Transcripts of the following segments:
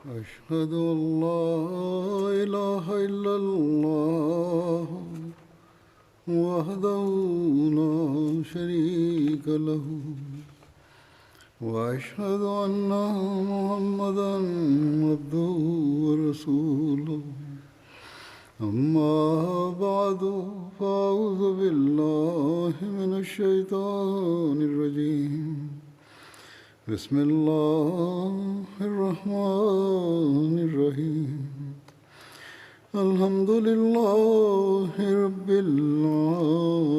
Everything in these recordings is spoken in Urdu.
أشهد أن لا إله إلا الله وحده لا شريك له وأشهد أن محمدا عبده ورسوله أما بعد فأعوذ بالله من الشيطان الرجيم بسم الله الرحمن الرحيم الحمد لله رب العالمين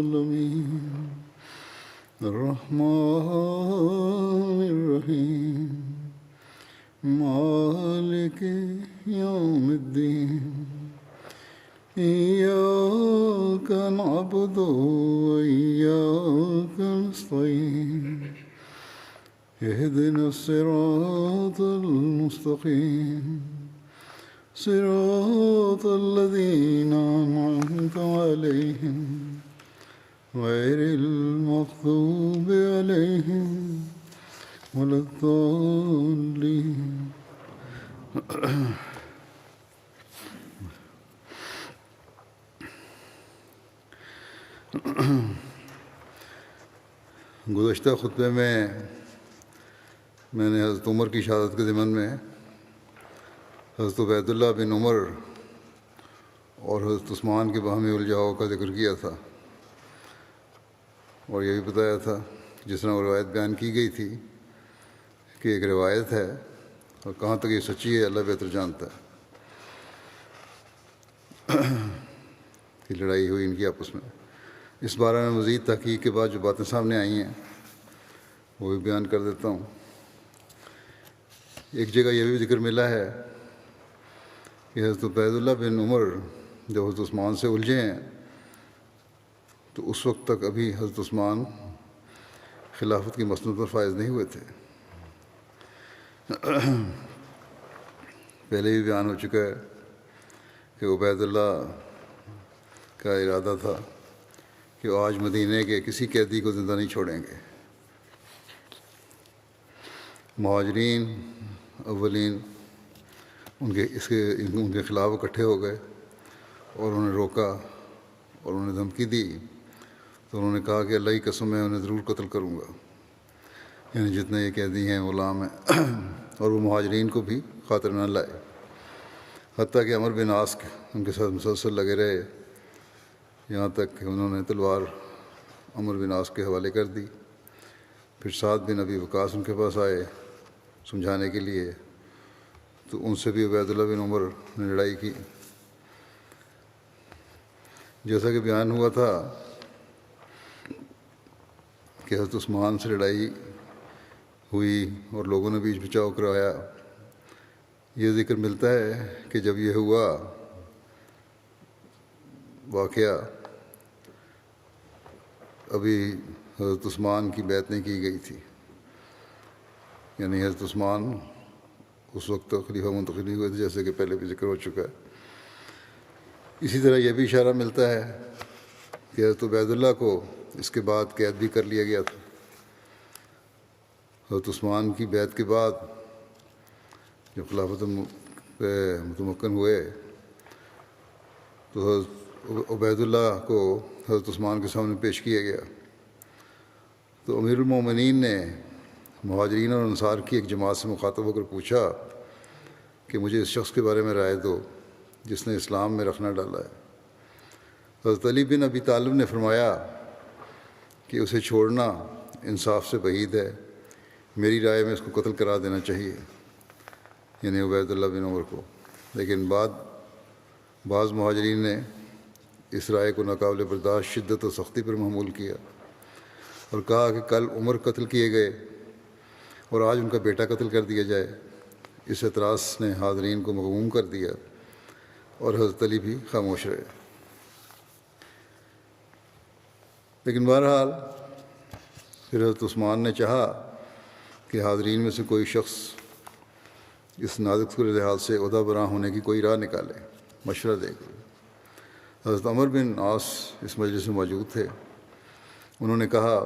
الرحمن الرحيم مالك يوم الدين إياك نعبد وإياك نستعين اهدنا الصراط المستقيم صراط الذين أنعمت عليهم غير المغضوب عليهم ولا الضالين گزشتہ خطبے میں نے حضرت عمر کی شہادت کے ضمن میں حضرت عبید اللہ بن عمر اور حضرت عثمان کے باہمی الجھاؤ کا ذکر کیا تھا، اور یہ بھی بتایا تھا جس طرح وہ روایت بیان کی گئی تھی کہ ایک روایت ہے اور کہاں تک یہ سچی ہے اللہ بہتر جانتا ہے کہ لڑائی ہوئی ان کی آپس میں۔ اس بارے میں مزید تحقیق کے بعد جو باتیں سامنے آئی ہیں وہ بھی بیان کر دیتا ہوں۔ ایک جگہ یہ بھی ذکر ملا ہے کہ حضرت عبید اللہ بن عمر جب حضرت عثمان سے الجھے ہیں تو اس وقت تک ابھی حضرت عثمان خلافت کی مسند پر فائز نہیں ہوئے تھے۔ پہلے بھی بیان ہو چکا ہے کہ عبید اللہ کا ارادہ تھا کہ وہ آج مدینے کے کسی قیدی کو زندہ نہیں چھوڑیں گے۔ مہاجرین اولین ان کے خلاف اکٹھے ہو گئے اور انہوں نے روکا اور انہوں نے دھمکی دی، تو انہوں نے کہا کہ اللہ کی قسم میں انہیں ضرور قتل کروں گا، یعنی جتنے یہ قیدی ہیں غلام ہیں، اور وہ مہاجرین کو بھی خاطر نہ لائے، حتیٰ کہ عمر بن عاص ان کے ساتھ مسلسل لگے رہے، یہاں تک کہ انہوں نے تلوار عمر بن عاص کے حوالے کر دی۔ پھر سعد بن ابی وقاص ان کے پاس آئے سمجھانے کے لیے، تو ان سے بھی عبید اللہ بن عمر نے لڑائی کی۔ جیسا کہ بیان ہوا تھا کہ حضرت عثمان سے لڑائی ہوئی اور لوگوں نے بیچ بچاؤ کروایا۔ یہ ذکر ملتا ہے کہ جب یہ ہوا واقعہ ابھی حضرت عثمان کی بیعت نہیں کی گئی تھی، یعنی حضرت عثمان اس وقت تک خلیفہ منتخب نہیں ہوئے تھے، جیسے کہ پہلے بھی ذکر ہو چکا ہے۔ اسی طرح یہ بھی اشارہ ملتا ہے کہ حضرت عبید اللہ کو اس کے بعد قید بھی کر لیا گیا تھا۔ حضرت عثمان کی بیعت کے بعد جب خلافت پہ متمکن ہوئے تو حضرت عبید اللہ کو حضرت عثمان کے سامنے پیش کیا گیا، تو امیر المومنین نے مہاجرین اور انصار کی ایک جماعت سے مخاطب ہو کر پوچھا کہ مجھے اس شخص کے بارے میں رائے دو جس نے اسلام میں رخنہ ڈالا ہے۔ حضرت علی بن ابی طالب نے فرمایا کہ اسے چھوڑنا انصاف سے بعید ہے، میری رائے میں اس کو قتل کرا دینا چاہیے، یعنی عبید اللہ بن عمر کو۔ لیکن بعض مہاجرین نے اس رائے کو ناقابل برداشت شدت و سختی پر محمول کیا اور کہا کہ کل عمر قتل کیے گئے اور آج ان کا بیٹا قتل کر دیا جائے۔ اس اعتراض نے حاضرین کو مغموم کر دیا اور حضرت علی بھی خاموش رہے۔ لیکن بہرحال پھر حضرت عثمان نے چاہا کہ حاضرین میں سے کوئی شخص اس نازک صورتحال سے عہدہ برآں ہونے کی کوئی راہ نکالے، مشورہ دے گا۔ حضرت عمر بن عاص اس مجلس میں موجود تھے۔ انہوں نے کہا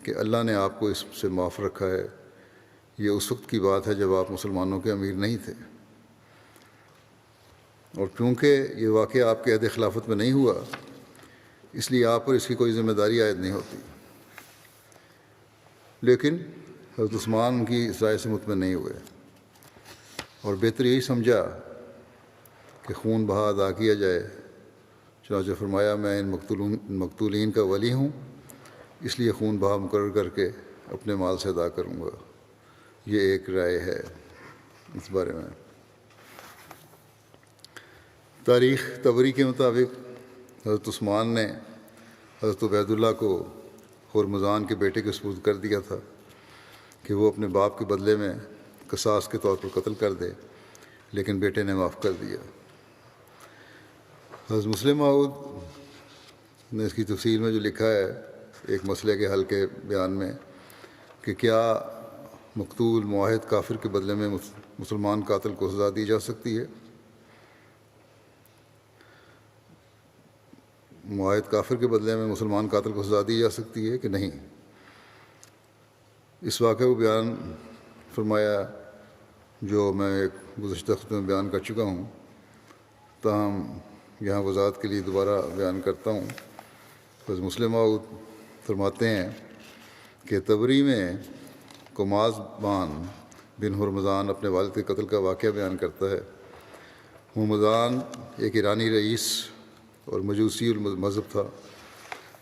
کہ اللہ نے آپ کو اس سے معاف رکھا ہے، یہ اس وقت کی بات ہے جب آپ مسلمانوں کے امیر نہیں تھے، اور کیونکہ یہ واقعہ آپ کے عہد خلافت میں نہیں ہوا، اس لیے آپ پر اس کی کوئی ذمہ داری عائد نہیں ہوتی۔ لیکن حضرت عثمان ان کی اس رائے سے مطمئن نہیں ہوئے اور بہتر یہی سمجھا کہ خون بہا ادا کیا جائے۔ چنانچہ فرمایا میں ان مقتولین کا ولی ہوں، اس لیے خون بہا مقرر کر کے اپنے مال سے ادا کروں گا۔ یہ ایک رائے ہے اس بارے میں۔ تاریخ طبری کے مطابق حضرت عثمان نے حضرت عبید اللہ کو ہرمزان کے بیٹے کے سپرد کر دیا تھا کہ وہ اپنے باپ کے بدلے میں قصاص کے طور پر قتل کر دے، لیکن بیٹے نے معاف کر دیا۔ حضرت مسلم موعود نے اس کی تفصیل میں جو لکھا ہے ایک مسئلے کے حل کے بیان میں کہ کیا مقتول معاہد کافر کے بدلے میں مسلمان قاتل کو سزا دی جا سکتی ہے؟ معاہد کافر کے بدلے میں مسلمان قاتل کو سزا دی جا سکتی ہے کہ نہیں؟ اس واقعے کو بیان فرمایا جو میں ایک گزشتہ خطبے میں بیان کر چکا ہوں، تاہم یہاں وضاحت کے لیے دوبارہ بیان کرتا ہوں۔ حضرت مسلم موعود فرماتے ہیں کہ طبری میں کماز بان بن ہرمزان اپنے والد کے قتل کا واقعہ بیان کرتا ہے۔ ہرمزان ایک ایرانی رئیس اور مجوسی المذہب تھا،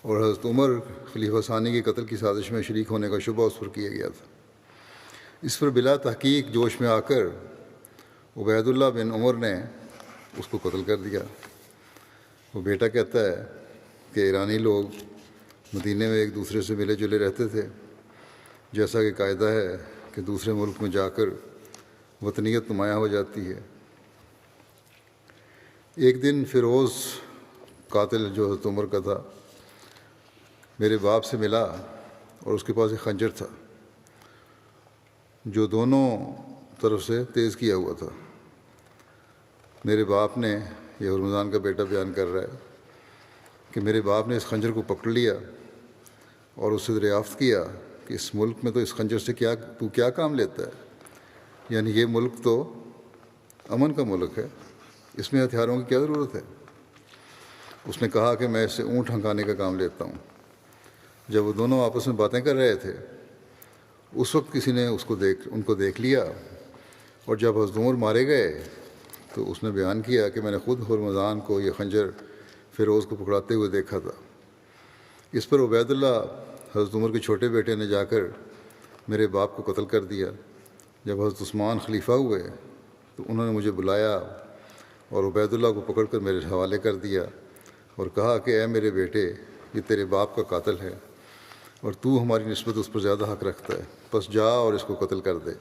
اور حضرت عمر خلیفہ ثانی کے قتل کی سازش میں شریک ہونے کا شبہ اس پر کیا گیا تھا۔ اس پر بلا تحقیق جوش میں آ کر عبید اللہ بن عمر نے اس کو قتل کر دیا۔ وہ بیٹا کہتا ہے کہ ایرانی لوگ مدینے میں ایک دوسرے سے ملے جلے رہتے تھے، جیسا کہ قاعدہ ہے کہ دوسرے ملک میں جا کر وطنیت نمایاں ہو جاتی ہے۔ ایک دن فیروز قاتل جو حضرت عمر کا تھا میرے باپ سے ملا اور اس کے پاس ایک خنجر تھا جو دونوں طرف سے تیز کیا ہوا تھا۔ میرے باپ نے، یہ ہرمزان کا بیٹا بیان کر رہا ہے کہ میرے باپ نے اس خنجر کو پکڑ لیا اور اس سے دریافت کیا کہ اس ملک میں تو اس خنجر سے تو کیا کام لیتا ہے؟ یعنی یہ ملک تو امن کا ملک ہے، اس میں ہتھیاروں کی کیا ضرورت ہے؟ اس نے کہا کہ میں اس سے اونٹ ہنکانے کا کام لیتا ہوں۔ جب وہ دونوں آپس میں باتیں کر رہے تھے اس وقت کسی نے ان کو دیکھ لیا، اور جب حضرت عمر مارے گئے تو اس نے بیان کیا کہ میں نے خود ہرمزان کو یہ خنجر فیروز کو پکڑاتے ہوئے دیکھا تھا۔ اس پر عبید اللہ حضرت عمر کے چھوٹے بیٹے نے جا کر میرے باپ کو قتل کر دیا۔ جب حضرت عثمان خلیفہ ہوئے تو انہوں نے مجھے بلایا اور عبید اللہ کو پکڑ کر میرے حوالے کر دیا اور کہا کہ اے میرے بیٹے، یہ تیرے باپ کا قاتل ہے اور تو ہماری نسبت اس پر زیادہ حق رکھتا ہے، بس جا اور اس کو قتل کر دے۔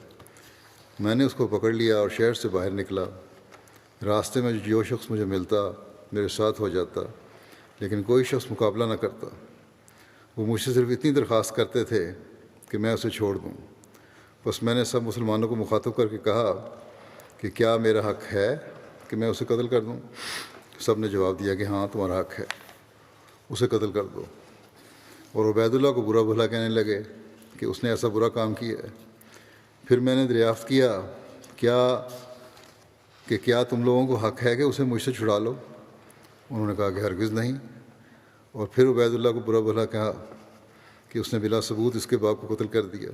میں نے اس کو پکڑ لیا اور شہر سے باہر نکلا۔ راستے میں جو شخص مجھے ملتا میرے ساتھ ہو جاتا، لیکن کوئی شخص مقابلہ نہ کرتا۔ وہ مجھ سے صرف اتنی درخواست کرتے تھے کہ میں اسے چھوڑ دوں۔ بس میں نے سب مسلمانوں کو مخاطب کر کے کہا کہ کیا میرا حق ہے کہ میں اسے قتل کر دوں؟ سب نے جواب دیا کہ ہاں تمہارا حق ہے، اسے قتل کر دو۔ اور عبید اللہ کو برا بھلا کہنے لگے کہ اس نے ایسا برا کام کیا ہے۔ پھر میں نے دریافت کیا کہ کیا تم لوگوں کو حق ہے کہ اسے مجھ سے چھڑا لو؟ انہوں نے کہا کہ ہرگز نہیں۔ اور پھر عبید اللہ کو برا بھلا کہا کہ اس نے بلا ثبوت اس کے باپ کو قتل کر دیا۔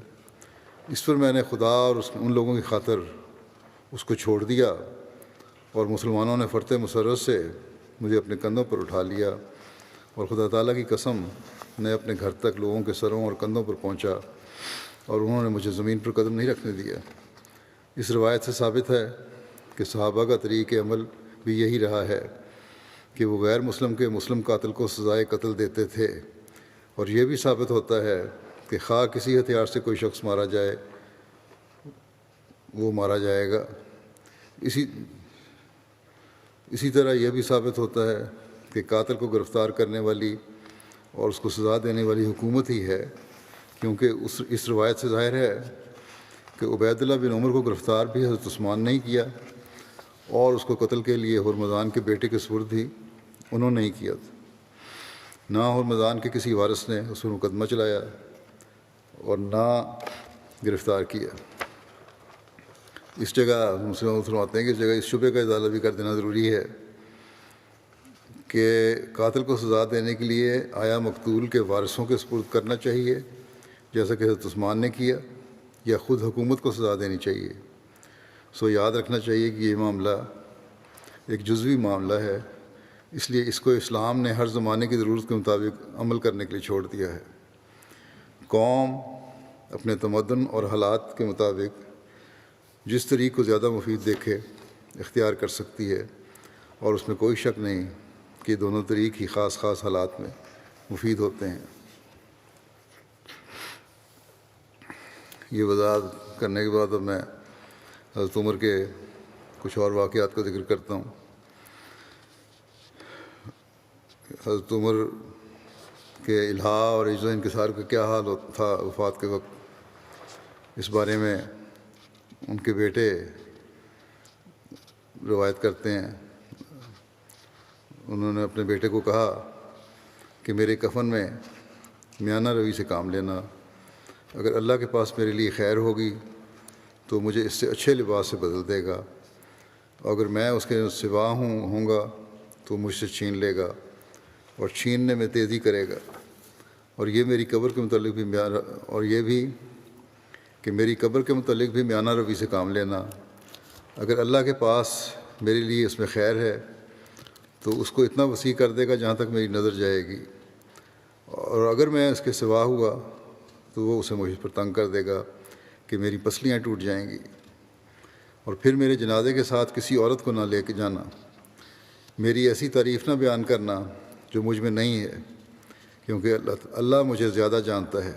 اس پر میں نے خدا اور ان لوگوں کی خاطر اس کو چھوڑ دیا، اور مسلمانوں نے فرط مسرت سے مجھے اپنے کندھوں پر اٹھا لیا، اور خدا تعالیٰ کی قسم میں اپنے گھر تک لوگوں کے سروں اور کندھوں پر پہنچا، اور انہوں نے مجھے زمین پر قدم نہیں رکھنے دیا۔ اس روایت سے ثابت ہے کہ صحابہ کا طریق عمل بھی یہی رہا ہے کہ وہ غیر مسلم کے مسلم قاتل کو سزائے قتل دیتے تھے، اور یہ بھی ثابت ہوتا ہے کہ خواہ کسی ہتھیار سے کوئی شخص مارا جائے وہ مارا جائے گا۔ اسی طرح یہ بھی ثابت ہوتا ہے کہ قاتل کو گرفتار کرنے والی اور اس کو سزا دینے والی حکومت ہی ہے، کیونکہ اس روایت سے ظاہر ہے کہ عبید اللہ بن عمر کو گرفتار بھی حضرت عثمان نے ہی کیا، اور اس کو قتل کے لیے ہرمزان کے بیٹے کے سپرد بھی انہوں نے ہی کیا تھا۔ نہ ہرمزان کے کسی وارث نے اس پر مقدمہ چلایا اور نہ گرفتار کیا۔ اس جگہ مسلم فرماتے ہیں کہ اس جگہ اس شبے کا ازالہ بھی کر دینا ضروری ہے کہ قاتل کو سزا دینے کے لیے آیا مقتول کے وارثوں کے سپرد کرنا چاہیے جیسا کہ حضرت عثمان نے کیا، یا خود حکومت کو سزا دینی چاہیے؟ سو یاد رکھنا چاہیے کہ یہ معاملہ ایک جزوی معاملہ ہے، اس لیے اس کو اسلام نے ہر زمانے کی ضرورت کے مطابق عمل کرنے کے لیے چھوڑ دیا ہے۔ قوم اپنے تمدن اور حالات کے مطابق جس طریق کو زیادہ مفید دیکھے اختیار کر سکتی ہے، اور اس میں کوئی شک نہیں کہ دونوں طریق ہی خاص حالات میں مفید ہوتے ہیں۔ یہ وضاحت کرنے کے بعد اب میں حضرت عمر کے کچھ اور واقعات کا ذکر کرتا ہوں۔ حضرت عمر کے الہا اور عجز و انکسار کا کیا حال تھا وفات کے وقت، اس بارے میں ان کے بیٹے روایت کرتے ہیں۔ انہوں نے اپنے بیٹے کو کہا کہ میرے کفن میں میانہ روی سے کام لینا، اگر اللہ کے پاس میرے لیے خیر ہوگی تو مجھے اس سے اچھے لباس سے بدل دے گا، اور اگر میں اس کے سوا ہوں گا تو مجھ سے چھین لے گا اور چھیننے میں تیزی کرے گا، اور یہ میری قبر کے متعلق بھی میری قبر کے متعلق بھی میانہ روی سے کام لینا، اگر اللہ کے پاس میرے لیے اس میں خیر ہے تو اس کو اتنا وسیع کر دے گا جہاں تک میری نظر جائے گی، اور اگر میں اس کے سوا ہوا تو وہ اسے مجھ پر تنگ کر دے گا کہ میری پسلیاں ٹوٹ جائیں گی، اور پھر میرے جنازے کے ساتھ کسی عورت کو نہ لے کے جانا، میری ایسی تعریف نہ بیان کرنا جو مجھ میں نہیں ہے، کیونکہ اللہ مجھے زیادہ جانتا ہے،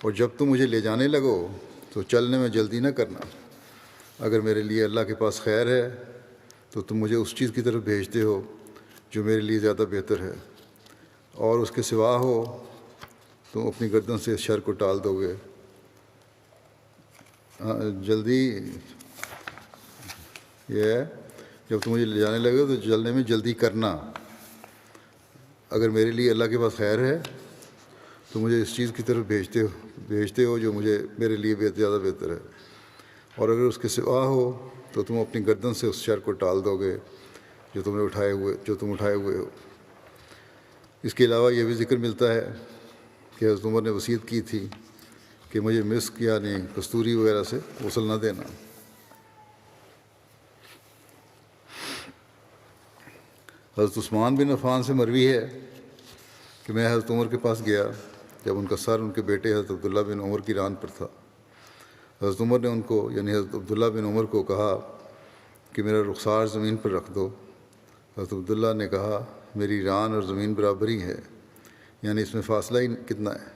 اور جب تم مجھے لے جانے لگو تو چلنے میں جلدی نہ کرنا، اگر میرے لیے اللہ کے پاس خیر ہے تو تم مجھے اس چیز کی طرف بھیجتے ہو جو میرے لیے زیادہ بہتر ہے، اور اس کے سوا ہو تم اپنی گردن سے اس شر کو ٹال دو گے۔ جلدی یہ ہے، جب تم مجھے لے جانے لگے تو چلنے میں جلدی کرنا، اگر میرے لیے اللہ کے پاس خیر ہے تو مجھے اس چیز کی طرف بھیجتے ہو جو میرے لیے زیادہ بہتر ہے، اور اگر اس کے سوا ہو تو تم اپنی گردن سے اس شر کو ٹال دو گے جو تم اٹھائے ہوئے ہو۔ اس کے علاوہ یہ بھی ذکر ملتا ہے کہ حضرت عمر نے وصیت کی تھی کہ مجھے مسک یعنی کستوری وغیرہ سے غسل نہ دینا۔ حضرت عثمان بن عفان سے مروی ہے کہ میں حضرت عمر کے پاس گیا جب ان کا سر ان کے بیٹے حضرت عبداللہ بن عمر کی ران پر تھا۔ حضرت عمر نے ان کو یعنی حضرت عبداللہ بن عمر کو کہا کہ میرا رخسار زمین پر رکھ دو۔ حضرت عبداللہ نے کہا میری ران اور زمین برابر ہی ہے، یعنی اس میں فاصلہ ہی کتنا ہے؟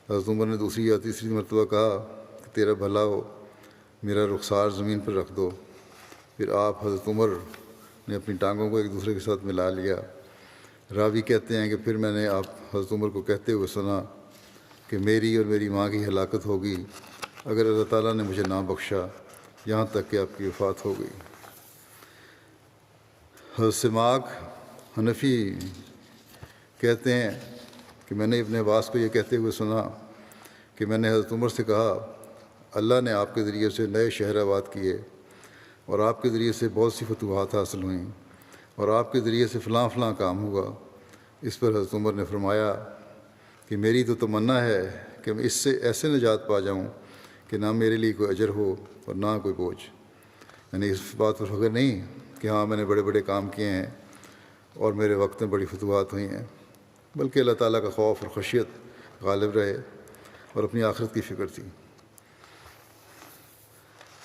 حضرت عمر نے دوسری یا تیسری مرتبہ کہا کہ تیرا بھلا ہو، میرا رخسار زمین پر رکھ دو۔ پھر آپ حضرت عمر نے اپنی ٹانگوں کو ایک دوسرے کے ساتھ ملا لیا۔ راوی کہتے ہیں کہ پھر میں نے آپ حضرت عمر کو کہتے ہوئے سنا کہ میری اور میری ماں کی ہلاکت ہوگی اگر اللہ تعالیٰ نے مجھے نہ بخشا یہاں تک کہ آپ کی وفات ہو گئی۔ حضرت سماک حنفی کہتے ہیں کہ میں نے ابن عباس کو یہ کہتے ہوئے سنا کہ میں نے حضرت عمر سے کہا اللہ نے آپ کے ذریعے سے نئے شہر آباد کیے، اور آپ کے ذریعے سے بہت سی فتوحات حاصل ہوئیں، اور آپ کے ذریعے سے فلاں فلاں کام ہوا۔ اس پر حضرت عمر نے فرمایا کہ میری تو تمنا ہے کہ میں اس سے ایسے نجات پا جاؤں کہ نہ میرے لیے کوئی اجر ہو اور نہ کوئی بوجھ، یعنی اس بات پر فخر نہیں کہ ہاں میں نے بڑے بڑے کام کیے ہیں اور میرے وقت میں بڑی فتوحات ہوئی ہیں، بلکہ اللہ تعالیٰ کا خوف اور خشیت غالب رہے اور اپنی آخرت کی فکر تھی۔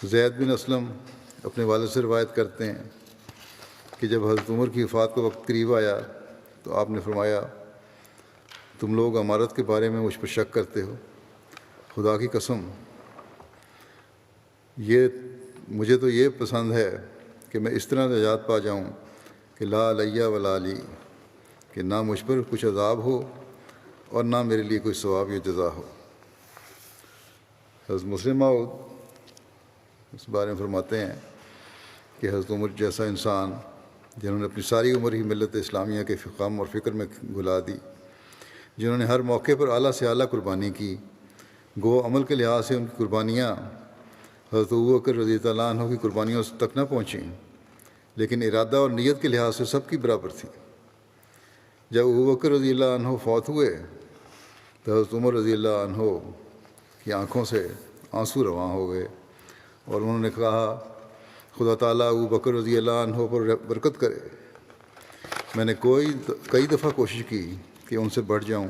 زید بن اسلم اپنے والد سے روایت کرتے ہیں کہ جب حضرت عمر کی وفات کا وقت قریب آیا تو آپ نے فرمایا تم لوگ امارت کے بارے میں مجھ پر شک کرتے ہو، خدا کی قسم مجھے تو یہ پسند ہے کہ میں اس طرح نجات پا جاؤں کہ لا علیہ ولا علی، کہ نہ مجھ پر کچھ عذاب ہو اور نہ میرے لیے کوئی ثواب یا جزا ہو۔ حضرت مسلم موعود اس بارے میں فرماتے ہیں کہ حضرت عمر جیسا انسان جنہوں نے اپنی ساری عمر ہی ملت اسلامیہ کے غم اور فکر میں گلا دی، جنہوں نے ہر موقع پر اعلیٰ سے اعلیٰ قربانی کی، گو عمل کے لحاظ سے ان کی قربانیاں حضرت ابوبکر رضی اللہ عنہ کی قربانیوں تک نہ پہنچیں، لیکن ارادہ اور نیت کے لحاظ سے سب کی برابر تھی۔ جب ابوبکر رضی اللہ عنہ فوت ہوئے تو حضرت عمر رضی اللہ عنہ کی آنکھوں سے آنسو رواں ہو گئے، اور انہوں نے کہا خدا تعالیٰ ابوبکر رضی اللہ عنہ پر برکت کرے۔ میں نے کئی دفعہ کوشش کی کہ ان سے بڑھ جاؤں،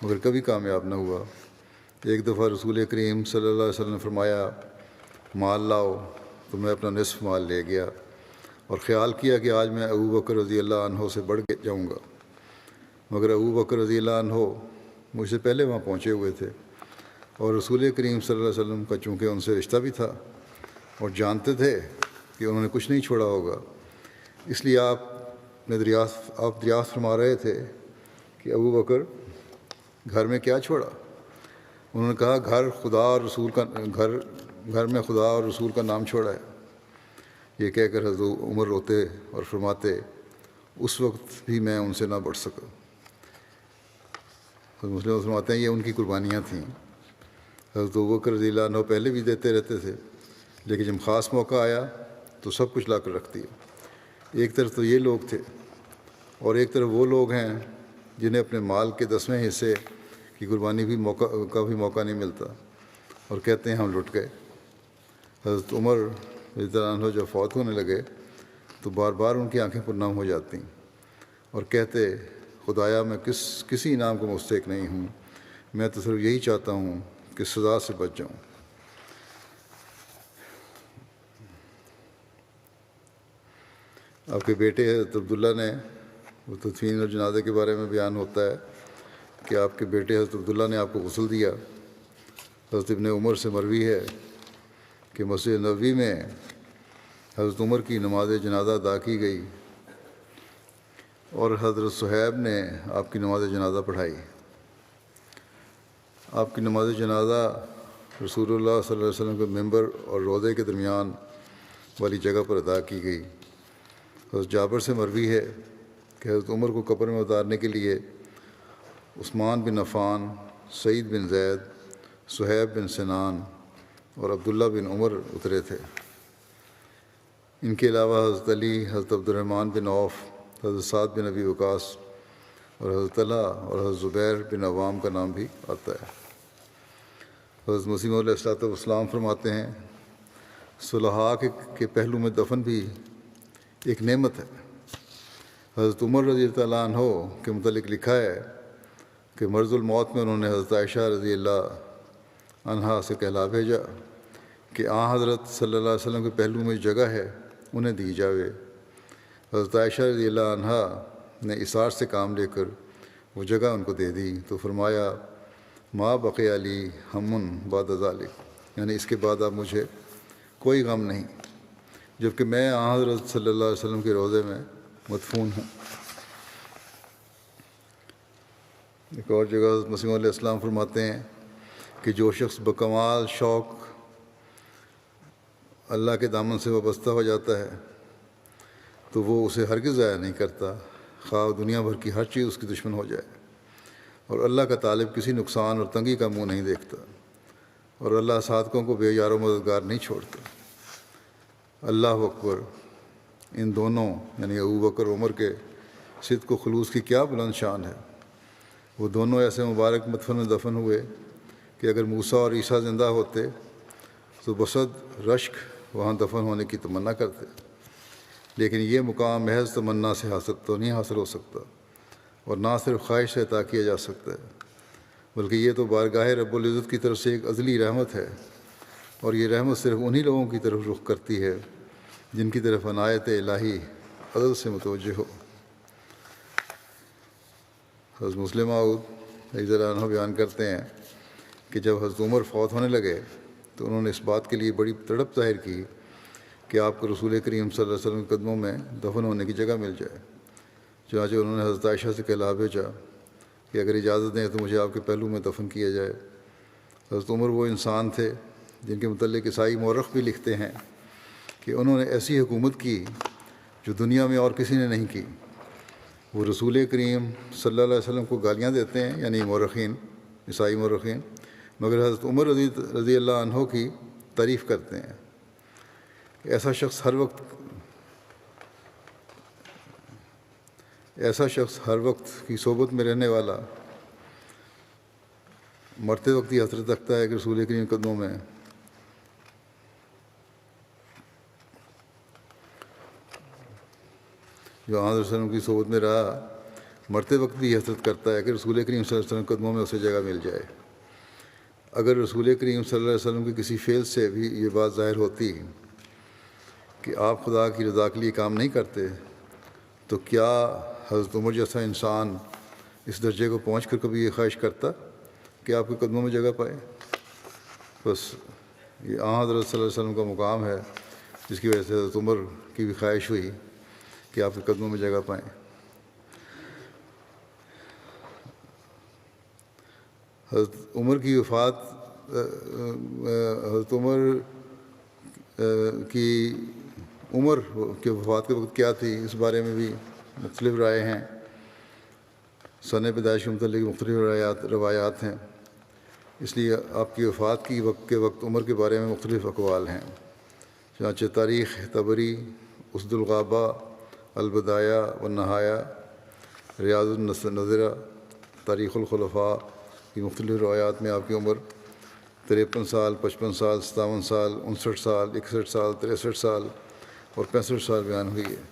مگر کبھی کامیاب نہ ہوا۔ ایک دفعہ رسول کریم صلی اللہ علیہ وسلم نے فرمایا مال لاؤ، تو میں اپنا نصف مال لے گیا اور خیال کیا کہ آج میں ابوبکر رضی اللہ عنہ سے بڑھ کے جاؤں گا، مگر ابوبکر رضی اللہ عنہ مجھ سے پہلے وہاں پہنچے ہوئے تھے، اور رسول کریم صلی اللہ علیہ وسلم کا چونکہ ان سے رشتہ بھی تھا اور جانتے تھے کہ انہوں نے کچھ نہیں چھوڑا ہوگا، اس لیے آپ دریافت فرما رہے تھے کہ ابوبکر گھر میں کیا چھوڑا؟ انہوں نے کہا گھر میں خدا اور رسول کا نام چھوڑا ہے۔ یہ کہہ کر حضرت عمر روتے اور فرماتے اس وقت بھی میں ان سے نہ بڑھ سکا۔ حضرت مسلم فرماتے ہیں یہ ان کی قربانیاں تھیں۔ حضرت ابوبکر رضی اللہ عنہ پہلے بھی دیتے رہتے تھے، لیکن جب خاص موقع آیا تو سب کچھ لا کر رکھ دیا۔ ایک طرف تو یہ لوگ تھے اور ایک طرف وہ لوگ ہیں جنہیں اپنے مال کے 10ویں حصے کی قربانی کا بھی موقع نہیں ملتا، اور کہتے ہیں ہم لٹ گئے۔ حضرت عمر رضی اللہ عنہ جب فوت ہونے لگے تو بار بار ان کی آنکھیں پرنم ہو جاتیں اور کہتے خدایا میں کسی انعام کو مستحق نہیں ہوں، میں تو صرف یہی چاہتا ہوں کہ سزا سے بچ جاؤں۔ آپ کے بیٹے حضرت عبداللہ نے وہ تدفین اور جنازے کے بارے میں بیان ہوتا ہے کہ آپ کے بیٹے حضرت عبداللہ نے آپ کو غسل دیا۔ حضرت ابن عمر سے مروی ہے کہ مسجد نبوی میں حضرت عمر کی نماز جنازہ ادا کی گئی اور حضرت صہیب نے آپ کی نماز جنازہ پڑھائی۔ آپ کی نماز جنازہ رسول اللہ صلی اللہ علیہ وسلم کے ممبر اور روضے کے درمیان والی جگہ پر ادا کی گئی۔ حضرت جابر سے مروی ہے کہ حضرت عمر کو قبر میں اتارنے کے لیے عثمان بن عفان، سعید بن زید، صہیب بن سنان اور عبداللہ بن عمر اترے تھے۔ ان کے علاوہ حضرت علی، حضرت عبد الرحمن بن عوف، حضرت سعد بن ابی وقاص اور حضرت طلحہ اور حضرت زبیر بن عوام کا نام بھی آتا ہے۔ حضرت مسیح علیہ السلام فرماتے ہیں صلحاء کے پہلو میں دفن بھی ایک نعمت ہے۔ حضرت عمر رضی اللہ عنہ کے متعلق لکھا ہے کہ مرض الموت میں انہوں نے حضرت عائشہ رضی اللہ عنہا سے کہلا بھیجا کہ حضرت صلی اللہ علیہ وسلم کے پہلو میں جگہ ہے انہیں دی جاوے۔ حضرت عائشہ رضی اللہ عنہا نے اثار سے کام لے کر وہ جگہ ان کو دے دی تو فرمایا ما بقی علی ہم بعد ذالک، یعنی اس کے بعد اب مجھے کوئی غم نہیں، جبکہ میں حضرت صلی اللہ علیہ وسلم کے روضے میں مدفون ہوں۔ ایک اور جگہ حضرت مسیح علیہ السلام فرماتے ہیں کہ جو شخص بکمال شوق اللہ کے دامن سے وابستہ ہو جاتا ہے تو وہ اسے ہرگز ضائع نہیں کرتا، خواہ دنیا بھر کی ہر چیز اس کی دشمن ہو جائے، اور اللہ کا طالب کسی نقصان اور تنگی کا منہ نہیں دیکھتا، اور اللہ صادقوں کو بے یار و مددگار نہیں چھوڑتا۔ اللہ اکبر! ان دونوں یعنی ابوبکر عمر کے صدق و خلوص کی کیا بلند شان ہے۔ وہ دونوں ایسے مبارک مدفن میں دفن ہوئے کہ اگر موسیٰ اور عیسیٰ زندہ ہوتے تو بصد رشک وہاں دفن ہونے کی تمنا کرتے، لیکن یہ مقام محض تمنا سے نہیں حاصل ہو سکتا، اور نہ صرف خواہش سے عطا کیا جا سکتا ہے، بلکہ یہ تو بارگاہ رب العزت کی طرف سے ایک ازلی رحمت ہے، اور یہ رحمت صرف انہی لوگوں کی طرف رخ کرتی ہے جن کی طرف عنایت الہی عدل سے متوجہ ہو۔ حضرت مسلم معود رضی اللہ عنہ بیان کرتے ہیں کہ جب حضرت عمر فوت ہونے لگے تو انہوں نے اس بات کے لیے بڑی تڑپ ظاہر کی کہ آپ کو رسول کریم صلی اللہ علیہ وسلم کے قدموں میں دفن ہونے کی جگہ مل جائے۔ چنانچہ انہوں نے حضرت عائشہ سے کہلا بھیجا کہ اگر اجازت دیں تو مجھے آپ کے پہلو میں دفن کیا جائے۔ حضرت عمر وہ انسان تھے جن کے متعلق عیسائی مورخ بھی لکھتے ہیں کہ انہوں نے ایسی حکومت کی جو دنیا میں اور کسی نے نہیں کی۔ وہ رسول کریم صلی اللہ علیہ وسلم کو گالیاں دیتے ہیں، یعنی مورخین، عیسائی مورخین، مگر حضرت عمر رضی اللہ عنہ کی تعریف کرتے ہیں. ایسا شخص ہر وقت کی صحبت میں رہنے والا مرتے وقت یہ حسرت رکھتا ہے کہ رسول کریم کے قدموں میں جو آن حضرت صلی اللہ علیہ وسلم کی صحبت میں رہا مرتے وقت بھی یہ حسرت کرتا ہے کہ رسول کریم صلی اللہ علیہ وسلم کے قدموں میں اسے جگہ مل جائے. اگر رسول کریم صلی اللہ علیہ وسلم کے کسی فعل سے بھی یہ بات ظاہر ہوتی کہ آپ خدا کی رضا کے لیے کام نہیں کرتے تو کیا حضرت عمر جیسا انسان اس درجے کو پہنچ کر کبھی یہ خواہش کرتا کہ آپ کے قدموں میں جگہ پائے؟ بس یہ آن حضرت صلی اللہ علیہ وسلم کا مقام ہے جس کی وجہ سے حضرت عمر کی بھی خواہش ہوئی کہ آپ کے قدموں میں جگہ پائیں. حضرت عمر کی وفات حضرت عمر کی عمر کے وفات کے وقت کیا تھی اس بارے میں بھی مختلف رائے ہیں. سن پیدائش کے متعلق مختلف روایات ہیں. اس لیے آپ کی وفات کے وقت عمر کے بارے میں مختلف اقوال ہیں. چنانچہ تاریخ طبری، اسد الغابہ، البدایہ والنہایہ، ریاض النظرہ، تاریخ الخلفاء کی مختلف روایات میں آپ کی عمر 53 سال، 55 سال، 57 سال، 59 سال، 61 سال، 63 سال اور 65 سال بیان ہوئی ہے.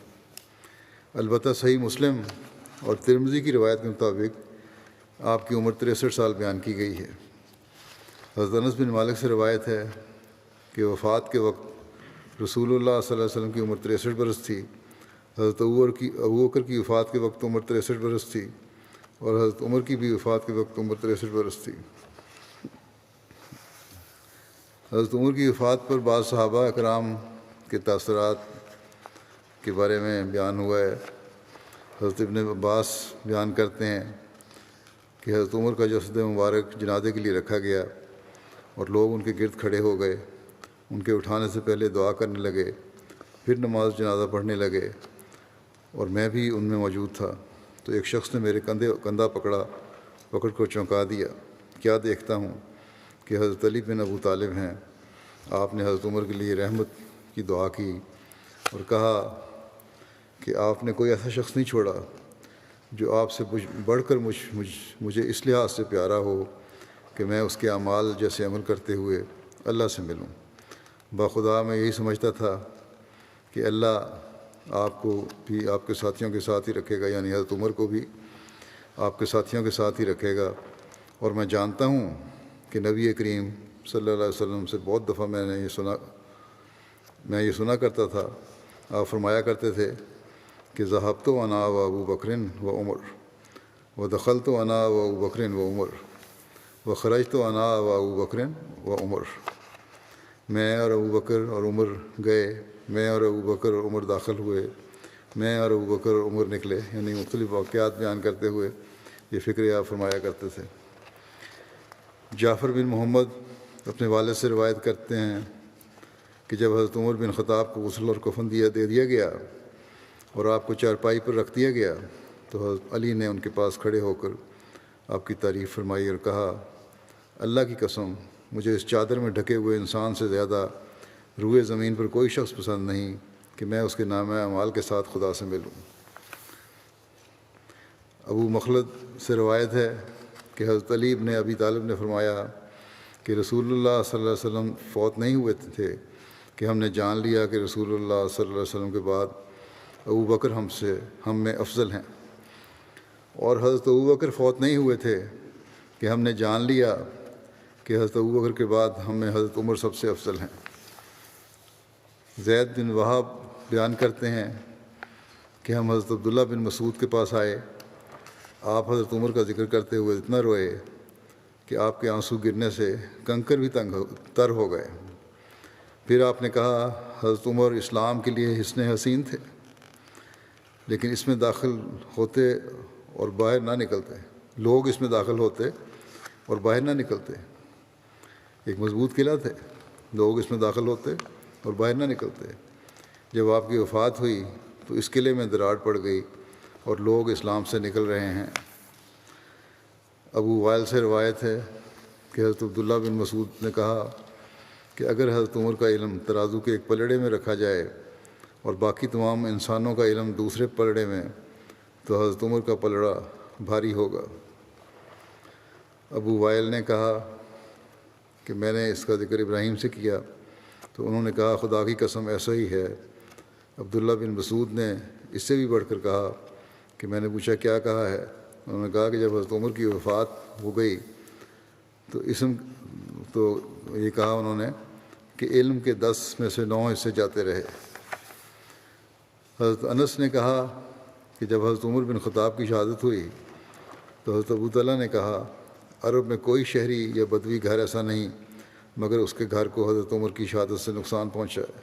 البتہ صحیح مسلم اور ترمذی کی روایت کے مطابق آپ کی عمر 63 سال بیان کی گئی ہے. حضرت انس بن مالک سے روایت ہے کہ وفات کے وقت رسول اللہ صلی اللہ علیہ وسلم کی عمر 63 برس تھی. حضرت ابو بکر کی وفات کے وقت عمر 63 برس تھی اور حضرت عمر کی بھی وفات کے وقت عمر 63 برس تھی. حضرت عمر کی وفات پر بعض صحابہ اکرام کے تاثرات کے بارے میں بیان ہوا ہے. حضرت ابن عباس بیان کرتے ہیں کہ حضرت عمر کا جسد مبارک جنازے کے لیے رکھا گیا اور لوگ ان کے گرد کھڑے ہو گئے. ان کے اٹھانے سے پہلے دعا کرنے لگے، پھر نماز جنازہ پڑھنے لگے اور میں بھی ان میں موجود تھا. تو ایک شخص نے میرے کندھا پکڑ کر چونکا دیا. کیا دیکھتا ہوں کہ حضرت علی بن ابو طالب ہیں. آپ نے حضرت عمر کے لیے رحمت کی دعا کی اور کہا کہ آپ نے کوئی ایسا شخص نہیں چھوڑا جو آپ سے بڑھ کر مجھے اس لحاظ سے پیارا ہو کہ میں اس کے اعمال جیسے عمل کرتے ہوئے اللہ سے ملوں. بخدا میں یہی سمجھتا تھا کہ اللہ آپ کو بھی آپ کے ساتھیوں کے ساتھ ہی رکھے گا، یعنی حضرت عمر کو بھی آپ کے ساتھیوں کے ساتھ ہی رکھے گا. اور میں جانتا ہوں کہ نبی کریم صلی اللہ علیہ وسلم سے بہت دفعہ میں یہ سنا کرتا تھا. آپ فرمایا کرتے تھے کہ ذہبت انا و ابو بکر و عمر و دخلت انا و ابو بکر و عمر و خرجت انا و ابو بکر و عمر. میں اور ابو بکر اور عمر گئے، میں اور ابو بکر اور عمر داخل ہوئے، میں اور ابو بکر اور عمر نکلے. یعنی مختلف واقعات بیان کرتے ہوئے یہ فکر آپ فرمایا کرتے تھے. جعفر بن محمد اپنے والد سے روایت کرتے ہیں کہ جب حضرت عمر بن خطاب کو غسل اور کفن دے دیا گیا اور آپ کو چارپائی پر رکھ دیا گیا تو حضرت علی نے ان کے پاس کھڑے ہو کر آپ کی تعریف فرمائی اور کہا، اللہ کی قسم مجھے اس چادر میں ڈھکے ہوئے انسان سے زیادہ روئے زمین پر کوئی شخص پسند نہیں کہ میں اس کے نامہ اعمال کے ساتھ خدا سے ملوں. ابو مخلد سے روایت ہے کہ حضرت علی ابن ابی طالب نے فرمایا کہ رسول اللہ صلی اللہ علیہ وسلم فوت نہیں ہوئے تھے کہ ہم نے جان لیا کہ رسول اللہ صلی اللہ علیہ وسلم کے بعد ابو بکر ہم میں افضل ہیں. اور حضرت ابو بکر فوت نہیں ہوئے تھے کہ ہم نے جان لیا کہ حضرت ابو بکر کے بعد ہم میں حضرت عمر سب سے افضل ہیں. زید بن وہاب بیان کرتے ہیں کہ ہم حضرت عبداللہ بن مسعود کے پاس آئے. آپ حضرت عمر کا ذکر کرتے ہوئے اتنا روئے کہ آپ کے آنسو گرنے سے کنکر بھی تر ہو گئے. پھر آپ نے کہا، حضرت عمر اسلام کے لیے حسن حسین تھے لیکن اس میں داخل ہوتے اور باہر نہ نکلتے. لوگ اس میں داخل ہوتے اور باہر نہ نکلتے. ایک مضبوط قلعہ تھے، لوگ اس میں داخل ہوتے اور باہر نہ نکلتے. جب آپ کی وفات ہوئی تو اس قلعے میں دراڑ پڑ گئی اور لوگ اسلام سے نکل رہے ہیں. ابو وائل سے روایت ہے کہ حضرت عبداللہ بن مسعود نے کہا کہ اگر حضرت عمر کا علم ترازو کے ایک پلڑے میں رکھا جائے اور باقی تمام انسانوں کا علم دوسرے پلڑے میں تو حضرت عمر کا پلڑا بھاری ہوگا۔ ابو وائل نے کہا کہ میں نے اس کا ذکر ابراہیم سے کیا تو انہوں نے کہا خدا کی قسم ایسا ہی ہے۔ عبداللہ بن مسعود نے اس سے بھی بڑھ کر کہا کہ میں نے پوچھا کیا کہا ہے؟ انہوں نے کہا کہ جب حضرت عمر کی وفات ہو گئی تو یہ کہا انہوں نے کہ علم کے 10 میں سے 9 حصے جاتے رہے۔ حضرت انس نے کہا کہ جب حضرت عمر بن خطاب کی شہادت ہوئی تو حضرت ابو طلحہ نے کہا عرب میں کوئی شہری یا بدوی گھر ایسا نہیں مگر اس کے گھر کو حضرت عمر کی شہادت سے نقصان پہنچا ہے،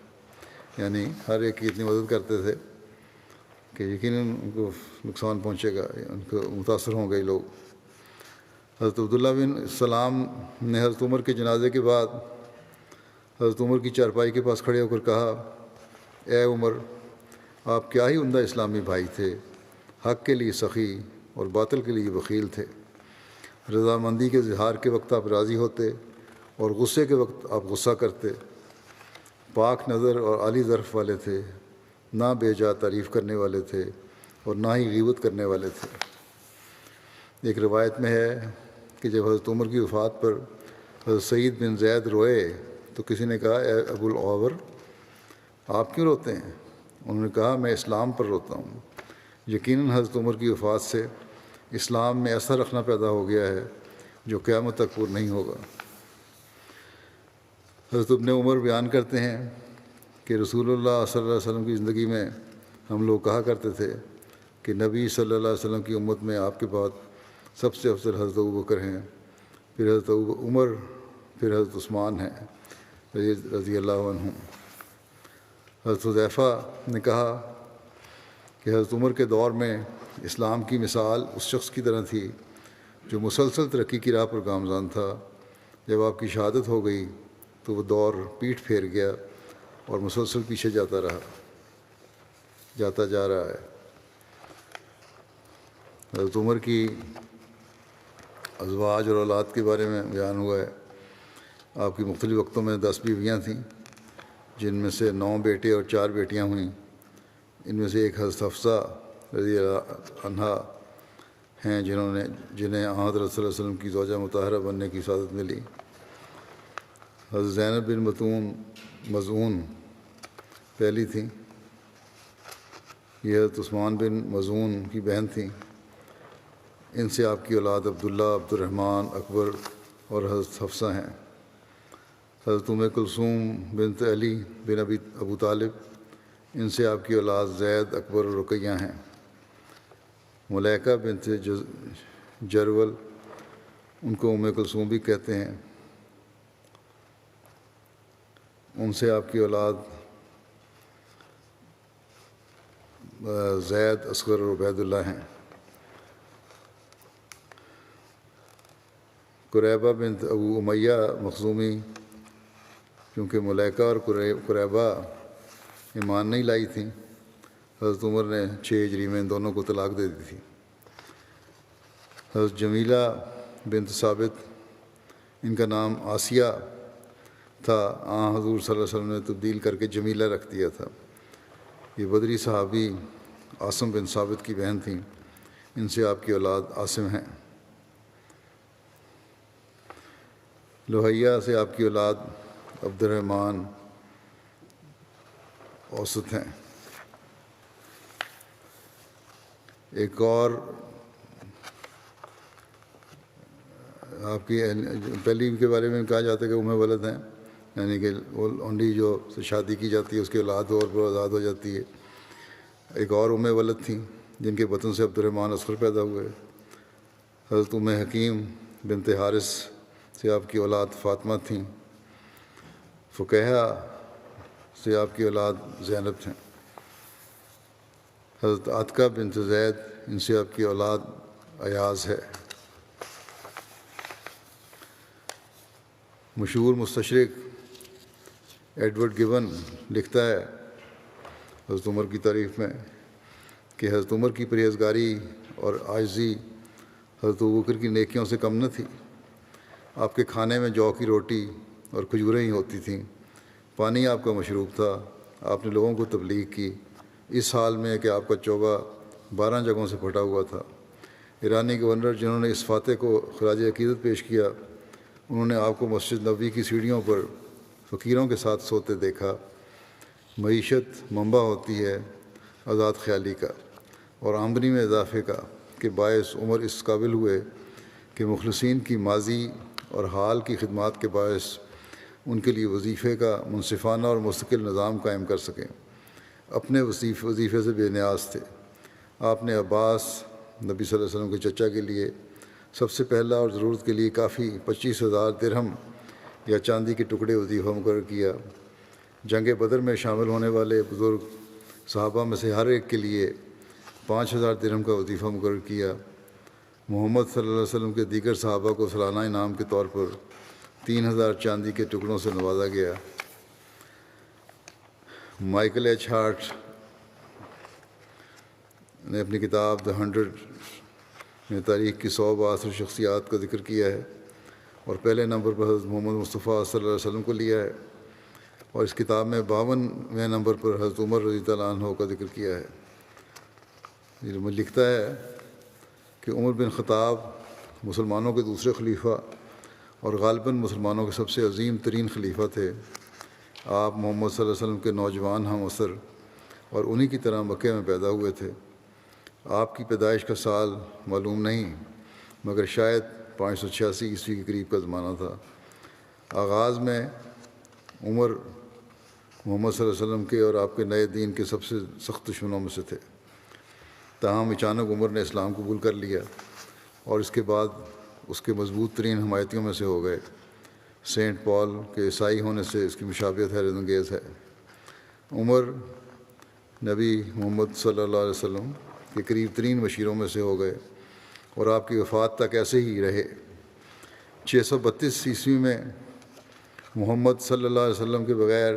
یعنی ہر ایک کی اتنی مدد کرتے تھے کہ یقیناً ان کو نقصان پہنچے گا، ان کو متاثر ہوں گے لوگ۔ حضرت عبداللہ بن سلام نے حضرت عمر کے جنازے کے بعد حضرت عمر کی چارپائی کے پاس کھڑے ہو کر کہا اے عمر، آپ کیا ہی عمدہ اسلامی بھائی تھے، حق کے لیے سخی اور باطل کے لیے بخیل تھے۔ رضامندی کے اظہار کے وقت آپ راضی ہوتے اور غصے کے وقت آپ غصہ کرتے، پاک نظر اور عالی ظرف والے تھے، نہ بے جا تعریف کرنے والے تھے اور نہ ہی غیبت کرنے والے تھے۔ ایک روایت میں ہے کہ جب حضرت عمر کی وفات پر حضرت سعید بن زید روئے تو کسی نے کہا اے ابو العور، آپ کیوں روتے ہیں؟ انہوں نے کہا میں اسلام پر روتا ہوں، یقیناً حضرت عمر کی وفات سے اسلام میں ایسا رکھنا پیدا ہو گیا ہے جو قیامت تک پور نہیں ہوگا۔ حضرت ابن عمر بیان کرتے ہیں کہ رسول اللہ صلی اللہ علیہ وسلم کی زندگی میں ہم لوگ کہا کرتے تھے کہ نبی صلی اللہ علیہ وسلم کی امت میں آپ کے بعد سب سے افضل حضرت ابوبکر ہیں، پھر حضرت عمر، پھر حضرت عثمان ہیں رضی اللہ عنہ۔ حضرت حذیفہ نے کہا کہ حضرت عمر کے دور میں اسلام کی مثال اس شخص کی طرح تھی جو مسلسل ترقی کی راہ پر گامزن تھا۔ جب آپ کی شہادت ہو گئی تو وہ دور پیٹھ پھیر گیا اور مسلسل پیچھے جاتا جا رہا ہے۔ حضرت عمر کی ازواج اور اولاد کے بارے میں بیان ہوا ہے۔ آپ کی مختلف وقتوں میں 10 بیویاں تھیں، جن میں سے 9 بیٹے اور 4 بیٹیاں ہوئیں۔ ان میں سے ایک حضرت حفصہ رضی اللہ عنہا ہیں جنہیں حضرت صلی اللہ علیہ وسلم کی زوجہ مطہرہ بننے کی سعادت ملی۔ حضرت زینب بن مظعون پہلی تھیں، یہ حضرت عثمان بن مظعون کی بہن تھیں۔ ان سے آپ کی اولاد عبداللہ، عبد الرحمن، اکبر اور حضرت حفصہ ہیں۔ حضرت ام کلثوم بنت علی بن ابو طالب، ان سے آپ کی اولاد زید، اکبر اور رقیہ ہیں۔ ملیکہ بنت جرول، ان کو ام کلثوم بھی کہتے ہیں، ان سے آپ کی اولاد زید، اصغر اور عبید اللہ ہیں۔ قریبہ بنت ابو امیہ مخزومی، کیونکہ ملیکہ اور قریبہ ایمان نہیں لائی تھیں، حضرت عمر نے 6 ہجری میں ان دونوں کو طلاق دے دی تھی۔ حضرت جمیلہ بنت ثابت، ان کا نام آسیہ تھا، حضور صلی اللہ علیہ وسلم نے تبدیل کر کے جمیلہ رکھ دیا تھا۔ یہ بدری صحابی عاصم بن ثابت کی بہن تھیں، ان سے آپ کی اولاد عاصم ہیں۔ لوہیہ سے آپ کی اولاد عبد الرحمن اوسط ہیں۔ ایک اور آپ کی پہلی کے بارے میں کہا جاتا ہے کہ ام ولد ہیں، یعنی کہ وہ اونڈی جو شادی کی جاتی ہے اس کی اولاد اور وہ آزاد ہو جاتی ہے۔ ایک اور ام ولد تھیں جن کے بطن سے عبد الرحمن اصغر پیدا ہوئے۔ حضرت ام حکیم بنت حارث سے آپ کی اولاد فاطمہ تھیں۔ فقیہہ سے آپ کی اولاد زینب تھیں۔ حضرت عاتقہ بنت زید، ان سے آپ کی اولاد ایاز ہے۔ مشہور مستشرق ایڈورڈ گبن لکھتا ہے حضرت عمر کی تعریف میں کہ حضرت عمر کی پرہیزگاری اور عاجزی حضرت ابوبکر کی نیکیوں سے کم نہ تھی۔ آپ کے کھانے میں جو کی روٹی اور کھجوریں ہی ہوتی تھیں، پانی آپ کا مشروب تھا، آپ نے لوگوں کو تبلیغ کی اس حال میں کہ آپ کا چوگا 12 جگہوں سے پھٹا ہوا تھا۔ ایرانی گورنر جنہوں نے اس فاتح کو خراج عقیدت پیش کیا، انہوں نے آپ کو مسجد نبوی کی سیڑھیوں پر فقیروں کے ساتھ سوتے دیکھا۔ معیشت منبع ہوتی ہے آزاد خیالی کا اور آمدنی میں اضافے کا کہ باعث عمر اس قابل ہوئے کہ مخلصین کی ماضی اور حال کی خدمات کے باعث ان کے لیے وظیفے کا منصفانہ اور مستقل نظام قائم کر سکیں۔ اپنے وظیفے سے بے نیاز تھے۔ آپ نے عباس نبی صلی اللہ علیہ وسلم کے چچا کے لیے سب سے پہلا اور ضرورت کے لیے کافی 25,000 درہم یا چاندی کے ٹکڑے وظیفہ مقرر کیا۔ جنگ بدر میں شامل ہونے والے بزرگ صحابہ میں سے ہر ایک کے لیے 5,000 درہم کا وظیفہ مقرر کیا۔ محمد صلی اللہ علیہ وسلم کے دیگر صحابہ کو سالانہ انعام کے طور پر 3,000 چاندی کے ٹکڑوں سے نوازا گیا۔ مائیکل ایچ ہارٹ نے اپنی کتاب دی 100 میں تاریخ کی 100 بااثر شخصیات کا ذکر کیا ہے اور پہلے نمبر پر حضرت محمد مصطفیٰ صلی اللہ علیہ وسلم کو لیا ہے، اور اس کتاب میں 52ویں نمبر پر حضرت عمر رضی اللہ عنہ کا ذکر کیا ہے۔ یہ لکھتا ہے کہ عمر بن خطاب مسلمانوں کے دوسرے خلیفہ اور غالباً مسلمانوں کے سب سے عظیم ترین خلیفہ تھے۔ آپ محمد صلی اللہ علیہ وسلم کے نوجوان ہم عصر اور انہی کی طرح مکے میں پیدا ہوئے تھے۔ آپ کی پیدائش کا سال معلوم نہیں، مگر شاید 586 عیسوی کے قریب کا زمانہ تھا۔ آغاز میں عمر محمد صلی اللہ علیہ وسلم کے اور آپ کے نئے دین کے سب سے سخت دشمنوں میں سے تھے، تاہم اچانک عمر نے اسلام قبول کر لیا اور اس کے بعد اس کے مضبوط ترین حمایتیوں میں سے ہو گئے۔ سینٹ پال کے عیسائی ہونے سے اس کی مشابہت حیرت انگیز ہے۔ عمر نبی محمد صلی اللہ علیہ وسلم کے قریب ترین مشیروں میں سے ہو گئے اور آپ کی وفات تک ایسے ہی رہے۔ 632 عیسوی میں محمد صلی اللہ علیہ وسلم کے بغیر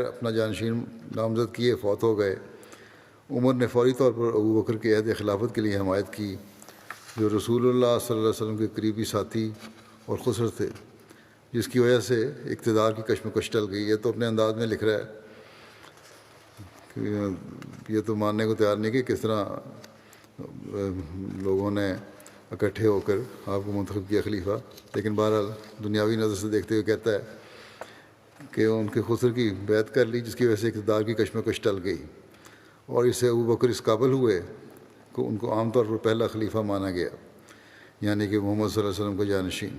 اپنا جانشین نامزد کیے فوت ہو گئے۔ عمر نے فوری طور پر ابو بکر کے عہد خلافت کے لیے حمایت کی، جو رسول اللہ صلی اللہ علیہ وسلم کے قریبی ساتھی اور خسر تھے، جس کی وجہ سے اقتدار کی کشمکش ٹل گئی۔ یہ تو اپنے انداز میں لکھ رہا ہے کہ یہ تو ماننے کو تیار نہیں کہ کس طرح لوگوں نے اکٹھے ہو کر آپ کو منتخب کیا خلیفہ، لیکن بہرحال دنیاوی نظر سے دیکھتے ہوئے کہتا ہے کہ ان کے خسر کی بیعت کر لی، جس کی وجہ سے اقتدار کی کشمکش ٹل گئی، اور اس سے ابو بکر اس قابل ہوئے کہ ان کو عام طور پر پہلا خلیفہ مانا گیا، یعنی کہ محمد صلی اللہ علیہ وسلم کا جانشین۔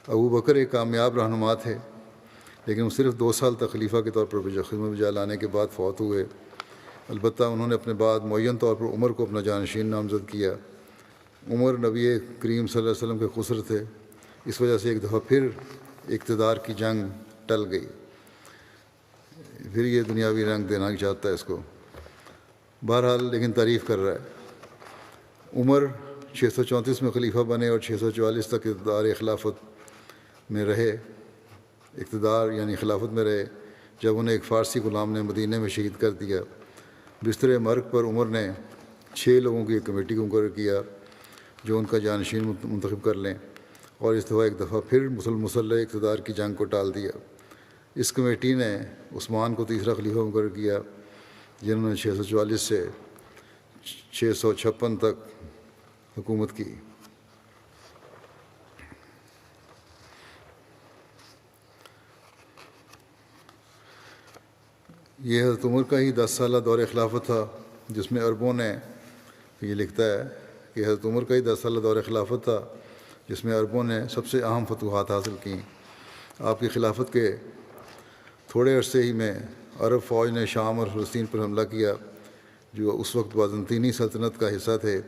ابو بکر ایک کامیاب رہنما تھے، لیکن وہ صرف 2 سال تک خلیفہ کے طور پر خدمت بجا لانے کے بعد فوت ہوئے۔ البتہ انہوں نے اپنے بعد معین طور پر عمر کو اپنا جانشین نامزد کیا۔ عمر نبی کریم صلی اللہ علیہ وسلم کے خسر تھے، اس وجہ سے ایک دفعہ پھر اقتدار کی جنگ ٹل گئی۔ پھر یہ دنیاوی رنگ دینا چاہتا ہے اس کو، بہرحال لیکن تعریف کر رہا ہے۔ عمر 634 میں خلیفہ بنے اور 644 تک خلافت میں رہے، یعنی خلافت میں رہے، جب انہیں ایک فارسی غلام نے مدینہ میں شہید کر دیا۔ بستر مرگ پر عمر نے 6 لوگوں کی ایک کمیٹی کو مقرر کیا جو ان کا جانشین منتخب کر لیں، اور اس دفعہ ایک دفعہ پھر مسلح اقتدار کی جنگ کو ٹال دیا۔ اس کمیٹی نے عثمان کو تیسرا خلیفہ مقرر کیا، جنہوں نے 644 سے 656 تک حکومت کی۔ یہ حضرت عمر کا ہی 10 سالہ دور خلافت تھا، جس میں عربوں نے، یہ لکھتا ہے کہ حضرت عمر کا ہی 10 سالہ دور خلافت تھا جس میں عربوں نے سب سے اہم فتوحات حاصل کیں۔ آپ کی خلافت کے تھوڑے عرصے ہی میں عرب فوج نے شام اور فلسطین پر حملہ کیا، جو اس وقت بازنطینی سلطنت کا حصہ تھے۔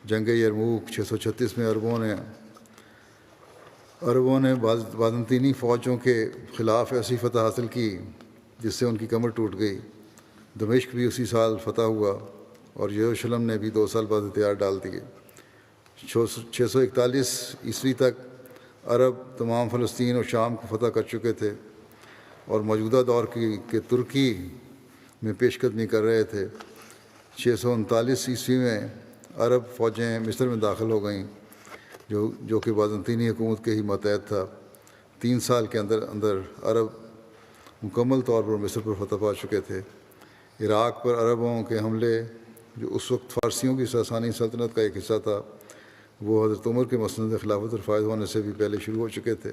جنگ یرموک 636 میں عربوں نے بازنطینی فوجوں کے خلاف ایسی فتح حاصل کی جس سے ان کی کمر ٹوٹ گئی۔ دمشق بھی اسی سال فتح ہوا اور یروشلم نے بھی 2 سال بعد ہتھیار ڈال دیے۔ 641 عیسوی تک عرب تمام فلسطین اور شام کو فتح کر چکے تھے اور موجودہ دور کے ترکی میں پیش قدمی کر رہے تھے۔ 639 عیسوی میں عرب فوجیں مصر میں داخل ہو گئیں۔ جو کہ بازنطینی حکومت کے ہی ماتحت تھا، 3 سال کے اندر اندر عرب مکمل طور پر مصر پر فتح پا چکے تھے۔ عراق پر عربوں کے حملے، جو اس وقت فارسیوں کی ساسانی سلطنت کا ایک حصہ تھا، وہ حضرت عمر کے مسند خلافت اور فائز ہونے سے بھی پہلے شروع ہو چکے تھے۔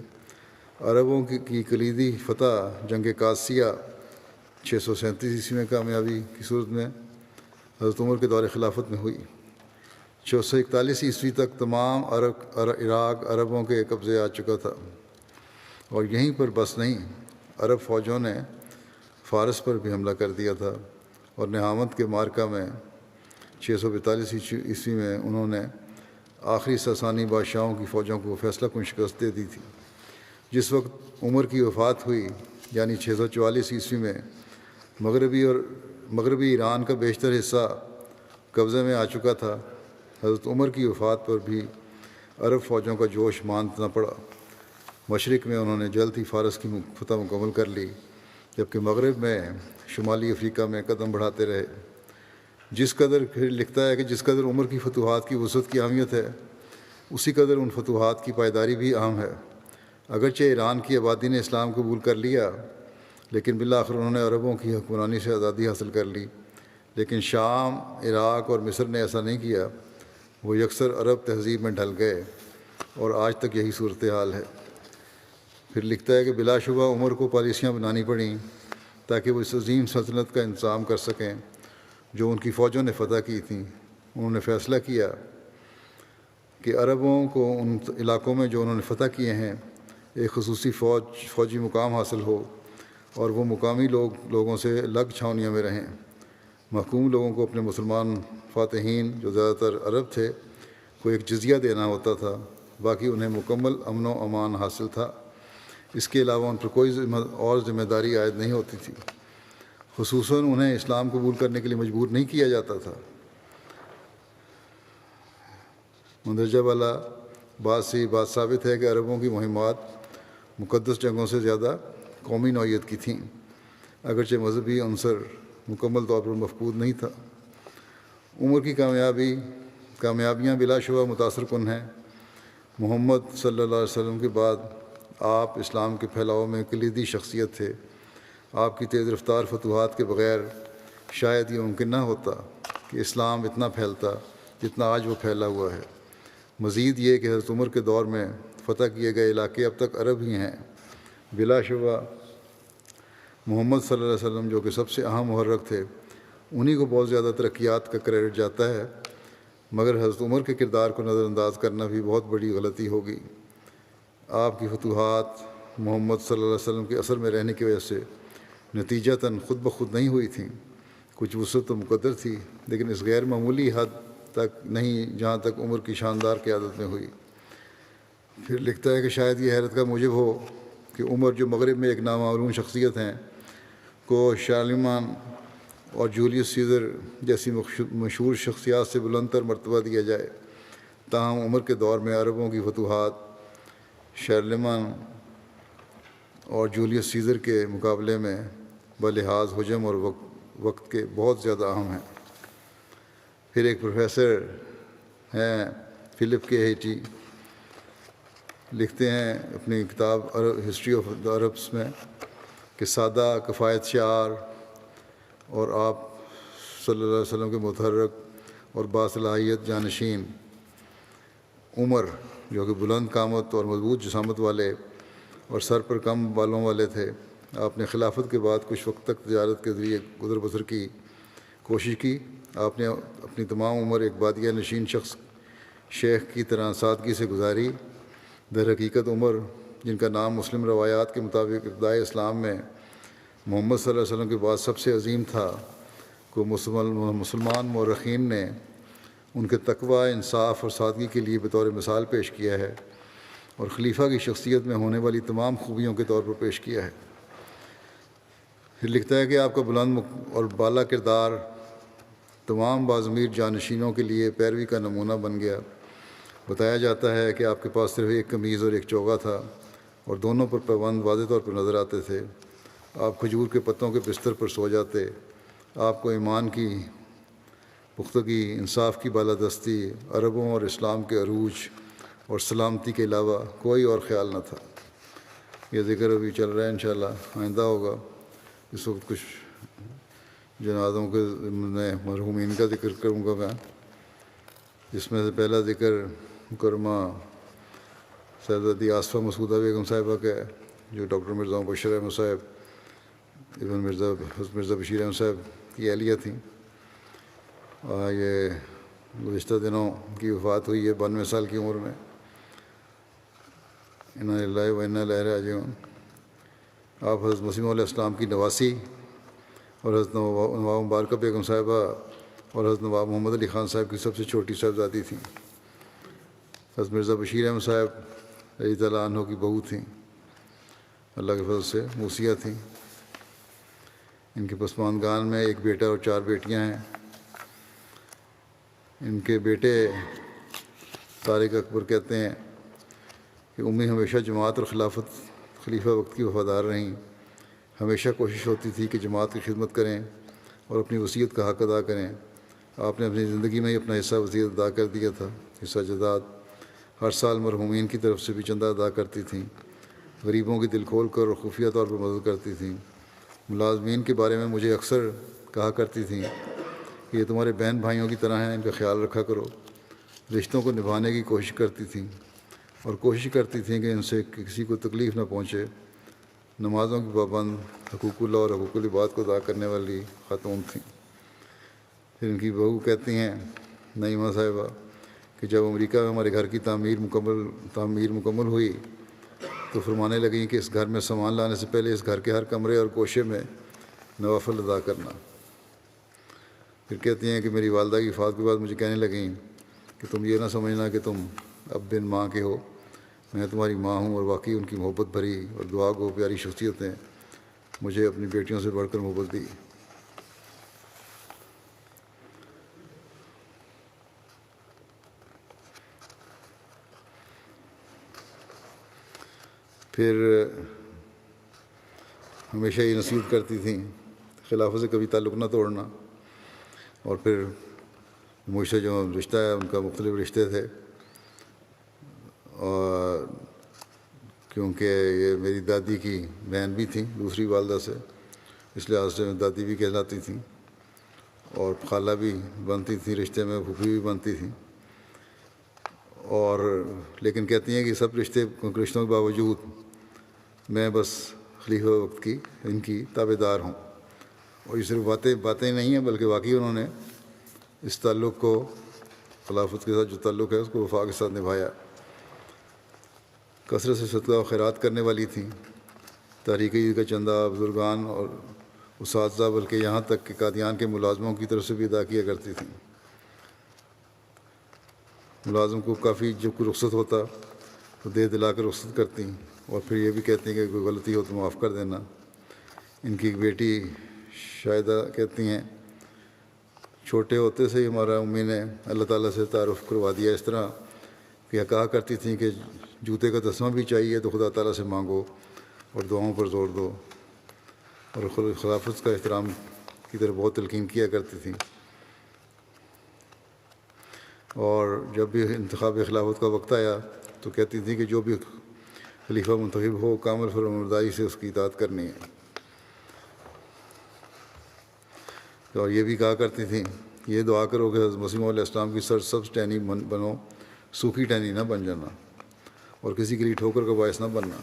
عربوں کی کلیدی فتح جنگ قادسیہ 637 عیسوی میں کامیابی کی صورت میں حضرت عمر کے دور خلافت میں ہوئی۔ 641 عیسوی تک تمام عراق عربوں کے قبضے آ چکا تھا، اور یہیں پر بس نہیں، عرب فوجوں نے فارس پر بھی حملہ کر دیا تھا، اور نہامت کے مارکہ میں 642 عیسوی میں انہوں نے آخری ساسانی بادشاہوں کی فوجوں کو فیصلہ کن شکست دے دی تھی۔ جس وقت عمر کی وفات ہوئی، یعنی 644 عیسوی میں، مغربی ایران کا بیشتر حصہ قبضے میں آ چکا تھا۔ حضرت عمر کی وفات پر بھی عرب فوجوں کا جوش ماند نہ پڑا۔ مشرق میں انہوں نے جلد ہی فارس کی فتح مکمل کر لی، جبکہ مغرب میں شمالی افریقہ میں قدم بڑھاتے رہے۔ پھر لکھتا ہے کہ جس قدر عمر کی فتوحات کی وسعت کی اہمیت ہے، اسی قدر ان فتوحات کی پائیداری بھی اہم ہے۔ اگرچہ ایران کی آبادی نے اسلام قبول کر لیا، لیکن بالآخر انہوں نے عربوں کی حکمرانی سے آزادی حاصل کر لی۔ لیکن شام، عراق اور مصر نے ایسا نہیں کیا، وہ یکسر عرب تہذیب میں ڈھل گئے، اور آج تک یہی صورتحال ہے۔ پھر لکھتا ہے کہ بلا شبہ عمر کو پالیسیاں بنانی پڑیں تاکہ وہ اس عظیم سلطنت کا انتظام کر سکیں جو ان کی فوجوں نے فتح کی تھیں۔ انہوں نے فیصلہ کیا کہ عربوں کو ان علاقوں میں جو انہوں نے فتح کیے ہیں ایک خصوصی فوجی مقام حاصل ہو، اور وہ مقامی لوگوں سے الگ چھاونیوں میں رہیں۔ محکوم لوگوں کو اپنے مسلمان فاتحین، جو زیادہ تر عرب تھے، کو ایک جزیہ دینا ہوتا تھا، باقی انہیں مکمل امن و امان حاصل تھا۔ اس کے علاوہ ان پر کوئی اور ذمہ داری عائد نہیں ہوتی تھی، خصوصاً انہیں اسلام قبول کرنے کے لیے مجبور نہیں کیا جاتا تھا۔ مندرجہ بالا بات سے یہ بات ثابت ہے کہ عربوں کی مہمات مقدس جنگوں سے زیادہ قومی نوعیت کی تھیں، اگرچہ مذہبی عنصر مکمل طور پر مفقود نہیں تھا۔ عمر کی کامیابیاں بلا شبہ متاثر کن ہیں۔ محمد صلی اللہ علیہ وسلم کے بعد آپ اسلام کے پھیلاؤ میں کلیدی شخصیت تھے۔ آپ کی تیز رفتار فتوحات کے بغیر شاید یہ ممکن نہ ہوتا کہ اسلام اتنا پھیلتا جتنا آج وہ پھیلا ہوا ہے۔ مزید یہ کہ حضرت عمر کے دور میں فتح کیے گئے علاقے اب تک عرب ہی ہیں۔ بلا شبہ محمد صلی اللہ علیہ وسلم، جو کہ سب سے اہم محرک تھے، انہی کو بہت زیادہ ترقیات کا کریڈٹ جاتا ہے، مگر حضرت عمر کے کردار کو نظر انداز کرنا بھی بہت بڑی غلطی ہوگی۔ آپ کی فتوحات محمد صلی اللہ علیہ وسلم کے اثر میں رہنے کی وجہ سے نتیجتاً خود بخود نہیں ہوئی تھیں۔ کچھ وسعت تو مقدر تھی، لیکن اس غیر معمولی حد تک نہیں جہاں تک عمر کی شاندار قیادت میں ہوئی۔ پھر لکھتا ہے کہ شاید یہ حیرت کا موجب ہو کہ عمر، جو مغرب میں ایک نامعلوم شخصیت ہیں، کو شارلمان اور جولیس سیزر جیسی مشہور شخصیات سے بلند تر مرتبہ دیا جائے۔ تاہم عمر کے دور میں عربوں کی فتوحات شارلمان اور جولیس سیزر کے مقابلے میں بلحاظ حجم اور وقت کے بہت زیادہ اہم ہیں۔ پھر ایک پروفیسر ہیں فلپ کے ہیٹی، لکھتے ہیں اپنی کتاب ہسٹری آف دا عربس میں کہ سادہ، کفایت شعار اور آپ صلی اللہ علیہ وسلم کے متحرک اور باصلاحیت جانشین عمر، جو کہ بلند قامت اور مضبوط جسامت والے اور سر پر کم بالوں والے تھے، آپ نے خلافت کے بعد کچھ وقت تک تجارت کے ذریعے گزر بسر کی کوشش کی۔ آپ نے اپنی تمام عمر ایک بادیہ نشین شیخ کی طرح سادگی سے گزاری۔ در حقیقت عمر، جن کا نام مسلم روایات کے مطابق ابتدائے اسلام میں محمد صلی اللہ علیہ وسلم کے بعد سب سے عظیم تھا، کو مسلمان مورخین نے ان کے تقوی، انصاف اور سادگی کے لیے بطور مثال پیش کیا ہے، اور خلیفہ کی شخصیت میں ہونے والی تمام خوبیوں کے طور پر پیش کیا ہے۔ پھر لکھتا ہے کہ آپ کا بلند اور بالا کردار تمام باضمیر جانشینوں کے لیے پیروی کا نمونہ بن گیا۔ بتایا جاتا ہے کہ آپ کے پاس صرف ایک قمیض اور ایک چوغا تھا، اور دونوں پر پابند واضح طور پر نظر آتے تھے۔ آپ کھجور کے پتوں کے بستر پر سو جاتے۔ آپ کو ایمان کی پختگی، انصاف کی بالادستی، عربوں اور اسلام کے عروج اور سلامتی کے علاوہ کوئی اور خیال نہ تھا۔ یہ ذکر ابھی چل رہا ہے، انشاءاللہ آئندہ ہوگا۔ اس وقت کچھ جنازوں کے میں مرحومین کا ذکر کروں گا میں، جس میں سے پہلا ذکر مکرمہ سیدتی آصفہ مسعودہ بیگم صاحبہ کا ہے، جو ڈاکٹر مرزا مبشر احمد صاحب ابن مرزا بشیر احمد صاحب کی اہلیہ تھیں۔ یہ گزشتہ دنوں کی وفات ہوئی ہے 92 سال کی عمر میں۔ انا للہ و انا الیہ راجعون۔ آپ حضرت مسیح علیہ السلام کی نواسی اور حضرت نواب مبارکہ بیگم صاحبہ اور حضرت نواب محمد علی خان صاحب کی سب سے چھوٹی صاحبزادی تھیں۔ حضرت مرزا بشیر احمد صاحب رضی اللہ عنہ کی بہو تھیں، اللہ کے فضل سے موسیہ تھیں۔ ان کے پسماندگان میں ایک بیٹا اور 4 بیٹیاں ہیں۔ ان کے بیٹے طارق اکبر کہتے ہیں کہ امی ہمیشہ جماعت اور خلیفہ وقت کی وفادار رہیں۔ ہمیشہ کوشش ہوتی تھی کہ جماعت کی خدمت کریں اور اپنی وصیت کا حق ادا کریں۔ آپ نے اپنی زندگی میں ہی اپنا حصہ وصیت ادا کر دیا تھا، حصہ جداد۔ ہر سال مرحومین کی طرف سے بھی چندہ ادا کرتی تھیں، غریبوں کی دل کھول کر اور خفیہ طور پر مدد کرتی تھیں۔ ملازمین کے بارے میں مجھے اکثر کہا کرتی تھیں کہ یہ تمہارے بہن بھائیوں کی طرح ہیں، ان کا خیال رکھا کرو۔ رشتوں کو نبھانے کی کوشش کرتی تھیں اور کوشش کرتی تھیں کہ ان سے کسی کو تکلیف نہ پہنچے۔ نمازوں کی پابند، حقوق اللہ اور حقوق العباد کو ادا کرنے والی خاتون تھیں۔ پھر ان کی بہو کہتی ہیں نعیمہ صاحبہ کہ جب امریکہ میں ہمارے گھر کی تعمیر مکمل ہوئی تو فرمانے لگیں کہ اس گھر میں سامان لانے سے پہلے اس گھر کے ہر کمرے اور کوشے میں نوافل ادا کرنا۔ پھر کہتی ہیں کہ میری والدہ کی وفات کے بعد مجھے کہنے لگیں کہ تم یہ نہ سمجھنا کہ تم اب بن ماں کے ہو، میں تمہاری ماں ہوں۔ اور واقعی ان کی محبت بھری اور دعا گو پیاری شخصیتیں مجھے اپنی بیٹیوں سے بڑھ کر محبت دی۔ پھر ہمیشہ یہ نصیحت کرتی تھیں خلافت سے کبھی تعلق نہ توڑنا۔ اور پھر مجھ سے جو رشتہ ہے ان کا مختلف رشتے تھے، اور کیونکہ یہ میری دادی کی بہن بھی تھیں دوسری والدہ سے، اس لحاظ سے دادی بھی کہلاتی تھیں، اور خالہ بھی بنتی تھیں رشتے میں، پھوپھی بھی بنتی تھیں۔ اور لیکن کہتی ہیں کہ سب رشتوں کے باوجود میں بس خلیفہ وقت کی ان کی تابع دار ہوں۔ اور یہ صرف باتیں نہیں ہیں، بلکہ واقعی انہوں نے اس تعلق کو، خلافت کے ساتھ جو تعلق ہے اس کو وفا کے ساتھ نبھایا۔ کثرت سے صدقہ و خیرات کرنے والی تھیں۔ تحریک عید کا چندہ بزرگان اور اساتذہ، بلکہ یہاں تک کہ قادیان کے ملازموں کی طرف سے بھی ادا کیا کرتی تھیں۔ ملازم کو کافی جب کوئی رخصت ہوتا تو دے دلا کر رخصت کرتی، اور پھر یہ بھی کہتی ہیں کہ کوئی غلطی ہو تو معاف کر دینا۔ ان کی ایک بیٹی شاہدہ کہتی ہیں چھوٹے ہوتے سے ہی ہمارا امی نے اللہ تعالیٰ سے تعارف کروا دیا، اس طرح کہ کہا کرتی تھیں کہ جوتے کا تسمہ بھی چاہیے تو خدا تعالیٰ سے مانگو اور دعاؤں پر زور دو، اور خلافت کا احترام کی طرف بہت تلقین کیا کرتی تھیں۔ اور جب بھی انتخاب خلافت کا وقت آیا تو کہتی تھیں کہ جو بھی خلیفہ منتخب ہو کامل فرمانبرداری سے اس کی اطاعت کرنی ہے۔ اور یہ بھی کہا کرتی تھیں یہ دعا کرو کہ حضرت مسیح علیہ السلام کی سرسبز ٹہنی بنو، سوکھی ٹہنی نہ بن جانا، اور کسی کے لیے ٹھوکر کا باعث نہ بننا۔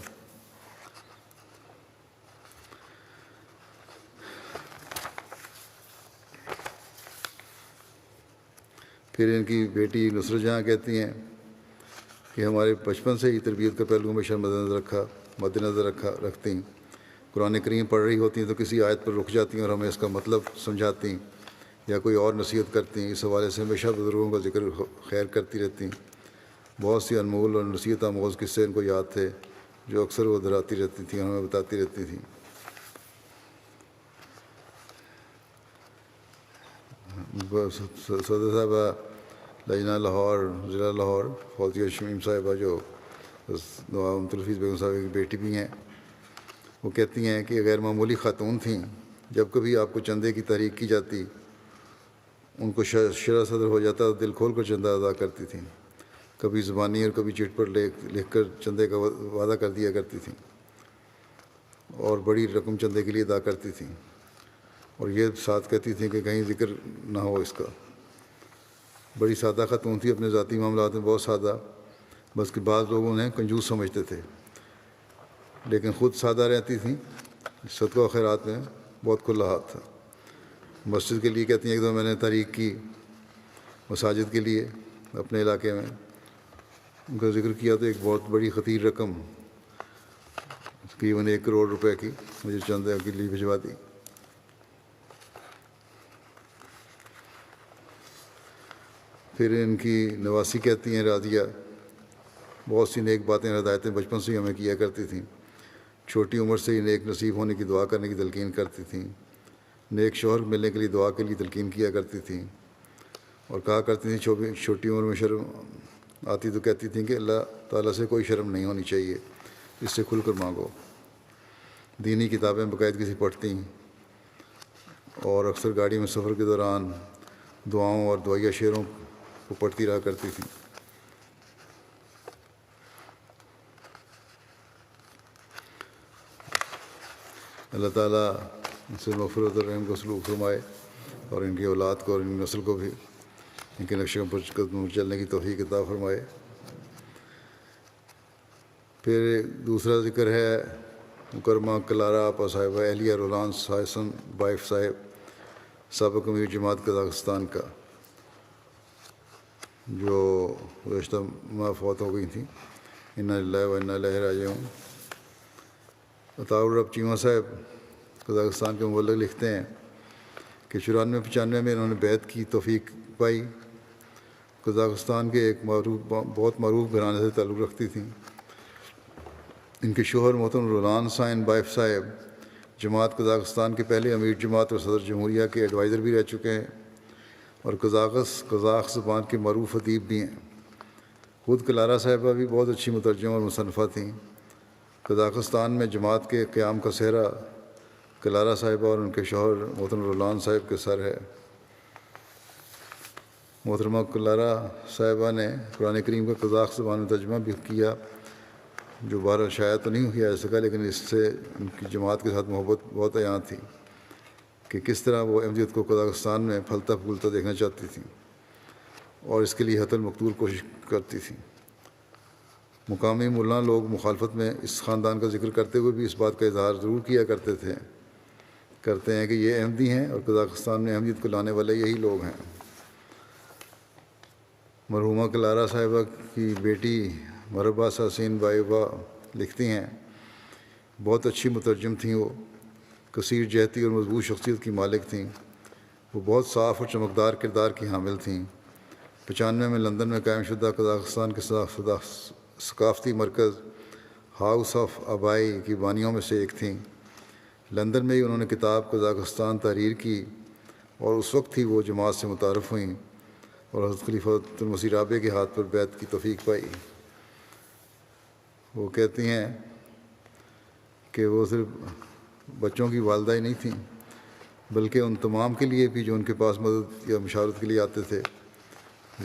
پھر ان کی بیٹی نصرت جہاں کہتی ہیں کہ ہمارے بچپن سے ہی تربیت کا پہلو ہمیشہ مد نظر رکھتی ہیں۔ قرآن کریم پڑھ رہی ہوتی ہیں تو کسی آیت پر رک جاتی ہیں اور ہمیں اس کا مطلب سمجھاتی ہیں یا کوئی اور نصیحت کرتی ہیں۔ اس حوالے سے ہمیشہ بزرگوں کا ذکر خیر کرتی رہتی ہیں۔ بہت سی انمول اور نصیحت آموز قصے ان کو یاد تھے جو اکثر وہ دہراتی رہتی تھیں، ہمیں بتاتی رہتی تھیں۔ صدر صاحبہ لجنہ لاہور ضلع لاہور فوزیہ شمیم صاحبہ جو نواب الفیض بیگم صاحب کی بیٹی بھی ہیں، وہ کہتی ہیں کہ غیر معمولی خاتون تھیں۔ جب کبھی آپ کو چندے کی تحریک کی جاتی، ان کو شرح صدر ہو جاتا تو دل کھول کر چندہ ادا کرتی تھیں۔ کبھی زبانی اور کبھی چٹ پر لکھ کر چندے کا وعدہ کر دیا کرتی تھیں اور بڑی رقم چندے کے لیے ادا کرتی تھیں، اور یہ ساتھ کہتی تھیں کہ کہیں ذکر نہ ہو اس کا۔ بڑی سادہ خاتون تھی، اپنے ذاتی معاملات میں بہت سادہ، بس کہ بعض لوگ انہیں کنجوس سمجھتے تھے، لیکن خود سادہ رہتی تھیں۔ صدقہ و خیرات میں بہت کھلا ہاتھ تھا۔ مسجد کے لیے کہتی ہیں، ایک دفعہ میں نے تحریک کی مساجد کے لیے اپنے علاقے میں، ان کا ذکر کیا تو ایک بہت بڑی خطیر رقم تقریباً 1 کروڑ روپے کی مجھے چندے کے لیے بھجوا دی۔ پھر ان کی نواسی کہتی ہیں راضیہ، بہت سی نیک باتیں ہدایتیں بچپن سے ہی ہمیں کیا کرتی تھیں۔ چھوٹی عمر سے ہی نیک نصیب ہونے کی دعا کرنے کی تلقین کرتی تھیں، نیک شوہر ملنے کے لیے دعا کے لیے تلقین کیا کرتی تھیں، اور کہا کرتی تھیں چھوٹی عمر میں شرم آتی تو کہتی تھیں کہ اللہ تعالیٰ سے کوئی شرم نہیں ہونی چاہیے، اس سے کھل کر مانگو۔ دینی کتابیں باقاعدگی سے پڑھتیں اور اکثر گاڑی میں سفر کے دوران دعاؤں اور دعائیہ شعروں کو پڑھتی رہا کرتی تھیں۔ اللہ تعالیٰ ان سے مغفرت اور رحم کو سلوک فرمائے، اور ان کی اولاد کو اور ان کی نسل کو بھی ان کے نقشوں پر قدم چلنے کی توفیق عطا فرمائے۔ پھر دوسرا ذکر ہے مکرمہ کلارا آپا صاحبہ اہلیہ رولان سائسن بائف صاحب، سابق امیر جماعت قزاقستان کا، جو گزشتہ ماہ فوت ہو گئی تھیں۔ انا للہ و انا الیہ راجعون۔ عطاء الرب چیمہ صاحب قزاقستان کے مبلغ لکھتے ہیں کہ 94-95 میں انہوں نے بیعت کی توفیق پائی۔ قزاقستان کے ایک بہت معروف گھرانے سے تعلق رکھتی تھیں۔ ان کے شوہر محترم رولان سائن بائف صاحب جماعت قزاقستان کے پہلے امیر جماعت اور صدر جمہوریہ کے ایڈوائزر بھی رہ چکے ہیں، اور قزاق زبان کے معروف ادیب بھی ہیں۔ خود کلارا صاحبہ بھی بہت اچھی مترجمہ اور مصنفہ تھیں۔ قزاقستان میں جماعت کے قیام کا سہرا کلارا صاحبہ اور ان کے شوہر محترم رولان صاحب کے سر ہے۔ محترمہ کلارا صاحبہ نے قرآن کریم کا قزاق زبان میں ترجمہ بھی کیا، جو بہرحال شائع تو نہیں کیا جا سکا، لیکن اس سے ان کی جماعت کے ساتھ محبت بہت عیاں تھی کہ کس طرح وہ احمدیت کو قزاقستان میں پھلتا پھولتا دیکھنا چاہتی تھیں، اور اس کے لیے حتی المقدور کوشش کرتی تھیں۔ مقامی ملا لوگ مخالفت میں اس خاندان کا ذکر کرتے ہوئے بھی اس بات کا اظہار ضرور کیا کرتے ہیں کہ یہ احمدی ہیں، اور قزاقستان میں احمدیت کو لانے والے یہی لوگ ہیں۔ مرحومہ کلارا صاحبہ کی بیٹی مرحبا ساسین بائیوبا لکھتی ہیں، بہت اچھی مترجم تھیں، وہ کثیر جہتی اور مضبوط شخصیت کی مالک تھیں۔ وہ بہت صاف اور چمکدار کردار کی حامل تھیں۔ 95 میں لندن میں قائم شدہ قزاقستان کے ثقافتی مرکز ہاؤس آف آبائی کی بانیوں میں سے ایک تھیں۔ لندن میں ہی انہوں نے کتاب قزاقستان تحریر کی، اور اس وقت ہی وہ جماعت سے متعارف ہوئیں اور حضرت خلیفۃ المسیح رابع کے ہاتھ پر بیعت کی توفیق پائی۔ وہ کہتی ہیں کہ وہ صرف بچوں کی والدہ ہی نہیں تھیں، بلکہ ان تمام کے لیے بھی جو ان کے پاس مدد یا مشاورت کے لیے آتے تھے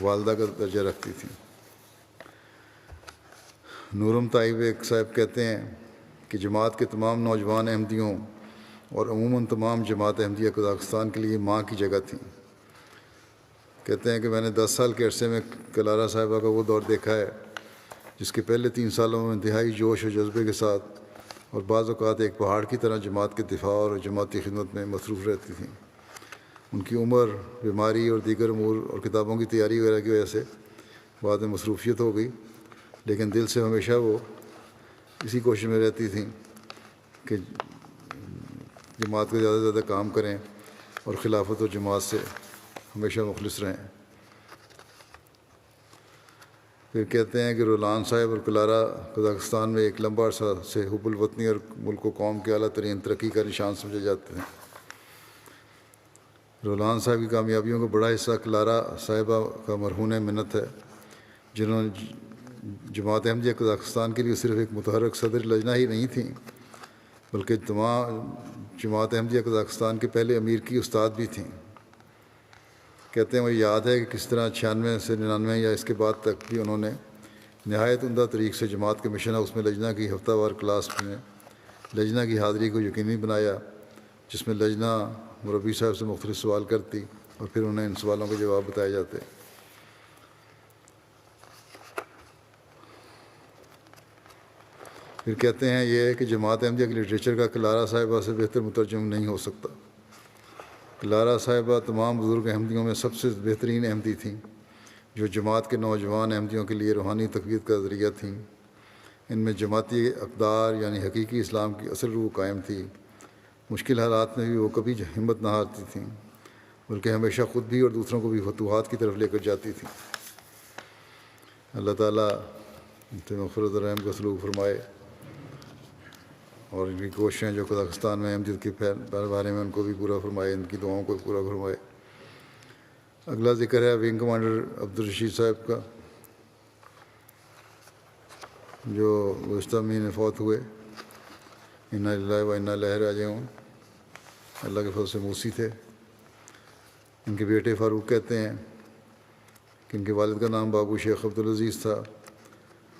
والدہ کا درجہ رکھتی تھیں۔ نورم طائب ایک صاحب کہتے ہیں کہ جماعت کے تمام نوجوان احمدیوں اور عموماً تمام جماعت احمدیہ قزاقستان کے لیے ماں کی جگہ تھیں۔ کہتے ہیں کہ میں نے 10 سال کے عرصے میں کلارا صاحبہ کا وہ دور دیکھا ہے جس کے پہلے 3 سالوں میں انتہائی جوش و جذبے کے ساتھ اور بعض اوقات ایک پہاڑ کی طرح جماعت کے دفاع اور جماعتی خدمت میں مصروف رہتی تھیں۔ ان کی عمر، بیماری اور دیگر امور اور کتابوں کی تیاری وغیرہ کی وجہ سے بعد میں مصروفیت ہو گئی، لیکن دل سے ہمیشہ وہ اسی کوشش میں رہتی تھیں کہ جماعت کو زیادہ سے زیادہ کام کریں اور خلافت اور جماعت سے ہمیشہ مخلص رہیں۔ پھر کہتے ہیں کہ رولان صاحب اور کلارا قزاقستان میں ایک لمبا عرصہ سے حب الوطنی اور ملک و قوم کے اعلیٰ ترین ترقی کا نشان سمجھے جاتے ہیں۔ رولان صاحب کی کامیابیوں کا بڑا حصہ کلارا صاحبہ کا مرہون منت ہے، جنہوں نے جماعت احمدیہ قزاقستان کے لیے صرف ایک متحرک صدر لجنہ ہی نہیں تھیں، بلکہ تمام جماعت احمدیہ قزاقستان کے پہلے امیر کی استاد بھی تھیں۔ کہتے ہیں مجھے یاد ہے کہ کس طرح 96 سے 99 یا اس کے بعد تک بھی انہوں نے نہایت عمدہ طریق سے جماعت کے مشن ہاؤس میں لجنہ کی ہفتہ وار کلاس میں لجنہ کی حاضری کو یقینی بنایا، جس میں لجنہ مربی صاحب سے مختلف سوال کرتی اور پھر انہیں ان سوالوں کے جواب بتائے جاتے۔ پھر کہتے ہیں یہ ہے کہ جماعت احمدیہ کے لٹریچر کا کلارا صاحبہ سے بہتر مترجم نہیں ہو سکتا۔ کلارا صاحبہ تمام بزرگ احمدیوں میں سب سے بہترین احمدی تھیں، جو جماعت کے نوجوان احمدیوں کے لیے روحانی تقویت کا ذریعہ تھیں۔ ان میں جماعتی اقدار یعنی حقیقی اسلام کی اصل روح قائم تھی۔ مشکل حالات میں بھی وہ کبھی ہمت نہ ہارتی تھیں، بلکہ ہمیشہ خود بھی اور دوسروں کو بھی فتوحات کی طرف لے کر جاتی تھیں۔ اللہ تعالیٰ ان سے مغفرت و رحم کا سلوک فرمائے، اور ان کی کوششیں جو قزاقستان میں احمدیت کے بارے میں ان کو بھی پورا فرمائے، ان کی دعاؤں کو پورا فرمائے۔ اگلا ذکر ہے ونگ کمانڈر عبدالرشید صاحب کا، جو گزشتہ مہینے فوت ہوئے۔ انا للہ و انا الیہ راجعون۔ اللہ کے فضل سے موسی تھے۔ ان کے بیٹے فاروق کہتے ہیں کہ ان کے والد کا نام بابو شیخ عبدالعزیز تھا،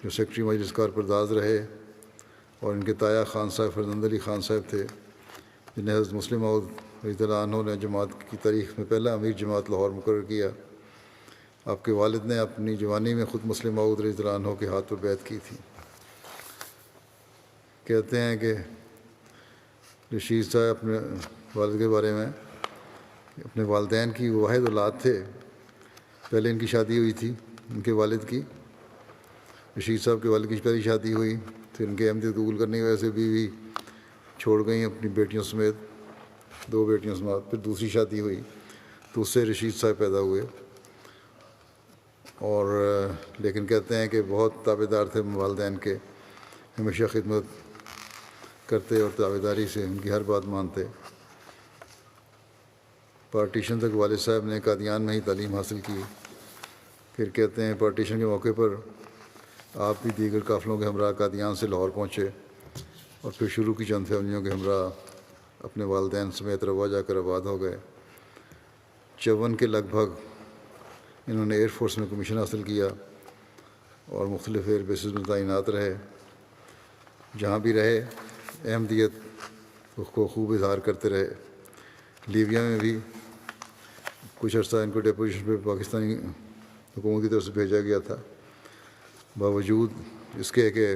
جو سیکرٹری مجلس کارپرداز رہے، اور ان کے تایا خان صاحب فرزند علی خان صاحب تھے، جنہیں حضرت مسلم موعود رضی اللہ عنہ نے جماعت کی تاریخ میں پہلا امیر جماعت لاہور مقرر کیا۔ آپ کے والد نے اپنی جوانی میں خود مسلم موعود رضی اللہ عنہ کے ہاتھ پر بیعت کی تھی۔ کہتے ہیں کہ رشید صاحب اپنے والد کے بارے میں اپنے والدین کی واحد اولاد تھے۔ پہلے ان کی شادی ہوئی تھی، ان کے والد کی، رشید صاحب کے والد کی پہلی شادی ہوئی، پھر ان کے احمدیت قبول کرنے کی وجہ سے بیوی چھوڑ گئیں اپنی بیٹیوں سمیت، 2 بیٹیوں سمیت۔ پھر دوسری شادی ہوئی تو اس سے رشید صاحب پیدا ہوئے، اور لیکن کہتے ہیں کہ بہت تابع دار تھے والدین کے، ہمیشہ خدمت کرتے اور تابع داری سے ان کی ہر بات مانتے۔ پارٹیشن تک والد صاحب نے قادیان میں ہی تعلیم حاصل کی۔ پھر کہتے ہیں پارٹیشن کے موقع پر آپ بھی دیگر قافلوں کے ہمراہ قادیان سے لاہور پہنچے، اور پھر شروع کی چند فیملیوں کے ہمراہ اپنے والدین سمیت روا جا کر آباد ہو گئے۔ 54 کے لگ بھگ انہوں نے ایئر فورس میں کمیشن حاصل کیا اور مختلف ایئر بیسز میں تعینات رہے۔ جہاں بھی رہے احمدیت کو خوب اظہار کرتے رہے۔ لیبیا میں بھی کچھ عرصہ ان کو ڈیپوٹیشن پہ پاکستانی حکومت کی طرف سے بھیجا گیا تھا، باوجود اس کے کہ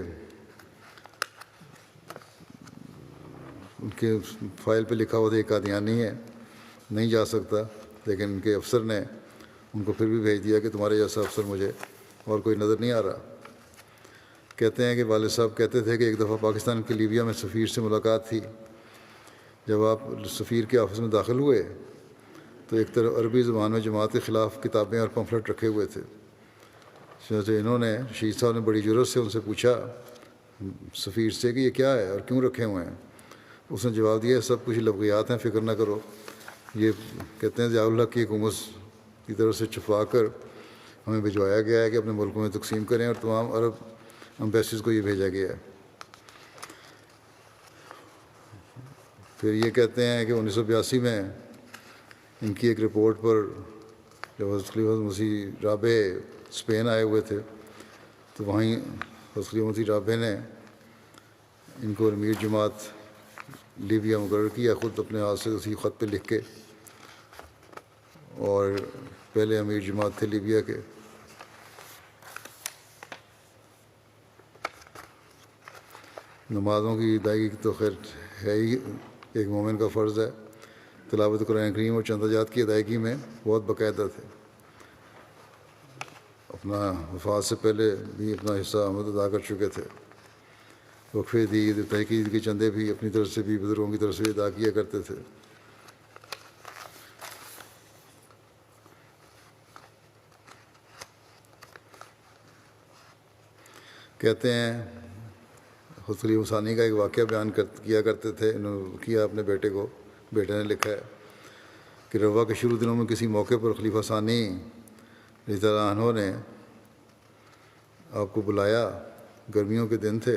ان کے فائل پہ لکھا ہوا تھا یہ قادیانی ہے، نہیں جا سکتا، لیکن ان کے افسر نے ان کو پھر بھی بھیج دیا کہ تمہارے جیسا افسر مجھے اور کوئی نظر نہیں آ رہا۔ کہتے ہیں کہ والد صاحب کہتے تھے کہ ایک دفعہ پاکستان کے لیبیا میں سفیر سے ملاقات تھی۔ جب آپ سفیر کے آفس میں داخل ہوئے تو ایک طرف عربی زبان میں جماعت کے خلاف کتابیں اور پمفلٹ رکھے ہوئے تھے۔ چنانچہ انہوں نے رشید صاحب نے بڑی ضرورت سے ان سے پوچھا سفیر سے کہ یہ کیا ہے اور کیوں رکھے ہوئے ہیں۔ اس نے جواب دیا سب کچھ لغویات ہیں، فکر نہ کرو۔ یہ کہتے ہیں ضیاء الحق کی حکومت کی طرف سے چھپا کر ہمیں بھجوایا گیا ہے کہ اپنے ملکوں میں تقسیم کریں، اور تمام عرب امبیسیز کو یہ بھیجا گیا ہے۔ پھر یہ کہتے ہیں کہ 1982 میں ان کی ایک رپورٹ پر جب حضرت خلیفہ مسیح رابع اسپین آئے ہوئے تھے تو وہیں حضرت خلیفہ مسیح رابع نے ان کو امیر جماعت لیبیا مقرر کیا، خود اپنے ہاتھ سے اسی خط پہ لکھ کے، اور پہلے امیر جماعت تھے لیبیا کے۔ نمازوں کی ادائیگی تو خیر ہے ہی ایک مومن کا فرض ہے، تلاوت قرآن کریم اور چندہ کی ادائیگی میں بہت باقاعدہ تھے۔ اپنا وفات سے پہلے بھی اپنا حصہ آمد ادا کر چکے تھے۔ وقفے عید، تحقیق کے چندے بھی اپنی طرف سے بھی بزرگوں کی طرف سے ادا کیا کرتے تھے۔ کہتے ہیں حضرت خلیفہ ثانی کا ایک واقعہ بیان کیا کرتے تھے، انہوں نے کیا اپنے بیٹے نے لکھا ہے کہ رواں کے شروع دنوں میں کسی موقع پر خلیفہ ثانی رضی اللہ عنہ نے آپ کو بلایا، گرمیوں کے دن تھے۔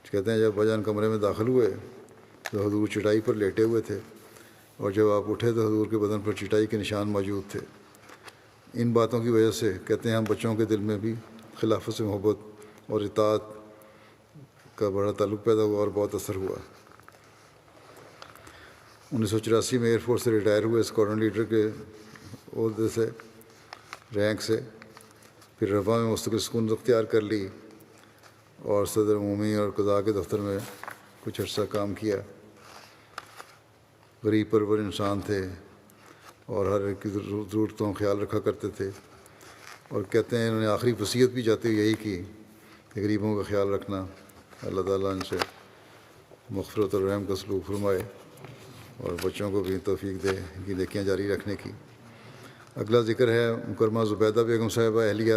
کہتے ہیں جب بجان کمرے میں داخل ہوئے تو حضور چٹائی پر لیٹے ہوئے تھے، اور جب آپ اٹھے تو حضور کے بدن پر چٹائی کے نشان موجود تھے۔ ان باتوں کی وجہ سے کہتے ہیں ہم بچوں کے دل میں بھی خلافت سے محبت اور اطاعت کا بڑا تعلق پیدا ہوا اور بہت اثر ہوا۔ 1984 میں ایئر فورس سے ریٹائر ہوئے اسکواڈرن لیڈر کے عہدے سے، رینک سے، پھر رفاح میں مستقل سکون اختیار کر لی اور صدر عمومی اور قضاء کے دفتر میں کچھ عرصہ کام کیا۔ غریب پرور انسان تھے اور ہر ایک کی ضرورتوں کا خیال رکھا کرتے تھے، اور کہتے ہیں انہوں نے آخری وصیت بھی جاتے ہوئے یہی کی کہ غریبوں کا خیال رکھنا۔ اللہ تعالیٰ ان سے مغفرت اور رحم کا سلوک فرمائے اور بچوں کو بھی توفیق دے ان کی نیکیاں جاری رکھنے کی۔ اگلا ذکر ہے مکرمہ زبیدہ بیگم صاحبہ اہلیہ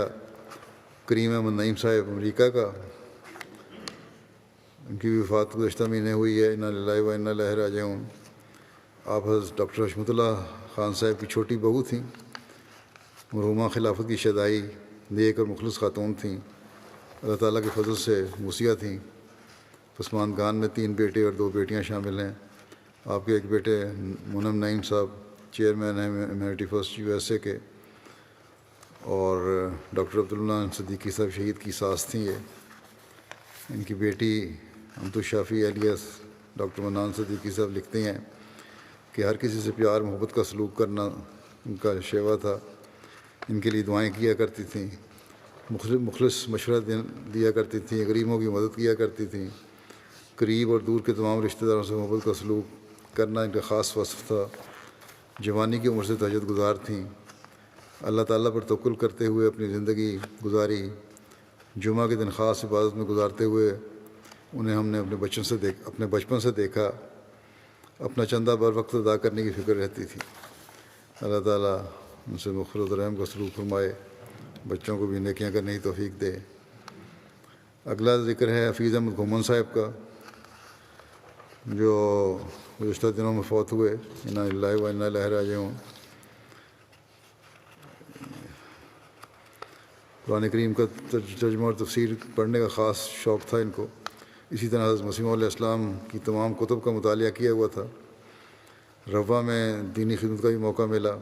کریم احمد نعیم صاحب امریکہ کا۔ ان کی وفات گزشتہ مہینے ہوئی ہے، انا للہ و انا الیہ راجعون۔ آپ حضرت ڈاکٹر حشمت اللہ خان صاحب کی چھوٹی بہو تھیں۔ مرحومہ خلافت کی شیدائی نیک اور مخلص خاتون تھیں، اللہ تعالیٰ کے فضل سے موسیہ تھیں۔ پسماندگان میں 3 بیٹے اور 2 بیٹیاں شامل ہیں۔ آپ کے ایک بیٹے منم نعیم صاحب چیئرمین ہیں ایمینٹی فرسٹ USA کے، اور ڈاکٹر عبداللہ صدیقی صاحب شہید کی ساس تھیں یہ۔ ان کی بیٹی امت الشافی الیاس ڈاکٹر منان صدیقی صاحب لکھتے ہیں کہ ہر کسی سے پیار محبت کا سلوک کرنا ان کا شیوا تھا۔ ان کے لیے دعائیں کیا کرتی تھیں، مخلص مشورہ دیا کرتی تھیں، غریبوں کی مدد کیا کرتی تھیں۔ قریب اور دور کے تمام رشتہ داروں سے محبت کا سلوک کرنا ان کا خاص وصف تھا۔ جوانی کی عمر سے تہجد گزار تھیں۔ اللہ تعالیٰ پر توکل کرتے ہوئے اپنی زندگی گزاری۔ جمعہ کے دن خاص عبادت میں گزارتے ہوئے انہیں ہم نے اپنے بچپن سے دیکھا۔ اپنا چندہ بر وقت ادا کرنے کی فکر رہتی تھی۔ اللہ تعالیٰ ان سے مغفرت و رحم کا سلوک فرمائے، بچوں کو بھی نیکیاں کرنے کی توفیق دے۔ اگلا ذکر ہے حفیظ احمد گھومن صاحب کا، جو گزشتہ دنوں میں فوت ہوئے، انا للہ و انا الیہ راجعون۔ قرآن کریم کا ترجمہ اور تفسیر پڑھنے کا خاص شوق تھا ان کو۔ اسی طرح حضرت مسیح علیہ السلام کی تمام کتب کا مطالعہ کیا ہوا تھا۔ روا میں دینی خدمت کا بھی موقع ملا۔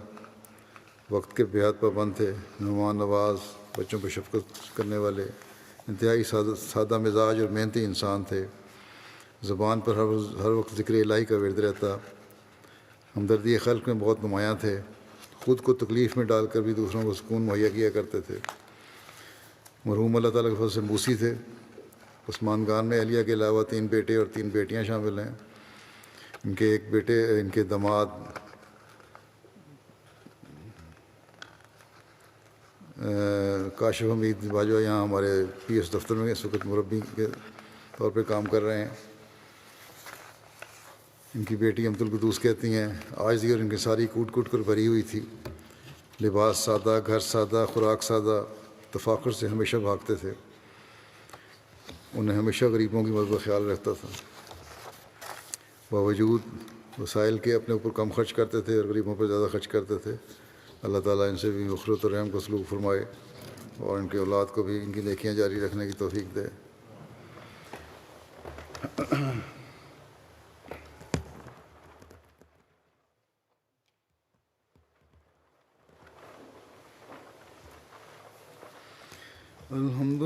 وقت کے بےحد پابند تھے، مہمان نواز، بچوں پہ شفقت کرنے والے، انتہائی سادہ مزاج اور محنتی انسان تھے۔ زبان پر ہر وقت ذکر الہی کا ورد رہتا۔ ہمدردی خلق میں بہت نمایاں تھے، خود کو تکلیف میں ڈال کر بھی دوسروں کو سکون مہیا کیا کرتے تھے۔ مرحوم اللہ تعالیٰ کے فضل سے موسی تھے۔ پسماندگان میں اہلیہ کے علاوہ 3 بیٹے اور 3 بیٹیاں شامل ہیں۔ ان کے ایک بیٹے، ان کے داماد کاشف حمید باجوہ یہاں ہمارے PS دفتر میں اس وقت مربی کے طور پہ کام کر رہے ہیں۔ ان کی بیٹی امت القدوس کہتی ہیں آج دیگر ان کی ساری کوٹ کوٹ کر بھری ہوئی تھی۔ لباس سادہ، گھر سادہ، خوراک سادہ، تفاخر سے ہمیشہ بھاگتے تھے۔ انہیں ہمیشہ غریبوں کی مدد کا خیال رہتا تھا۔ باوجود وسائل کے اپنے اوپر کم خرچ کرتے تھے اور غریبوں پر زیادہ خرچ کرتے تھے۔ اللہ تعالیٰ ان سے بھی مغفرت اور رحم کا سلوک فرمائے اور ان کے اولاد کو بھی ان کی نیکیاں جاری رکھنے کی توفیق دے۔ الحمد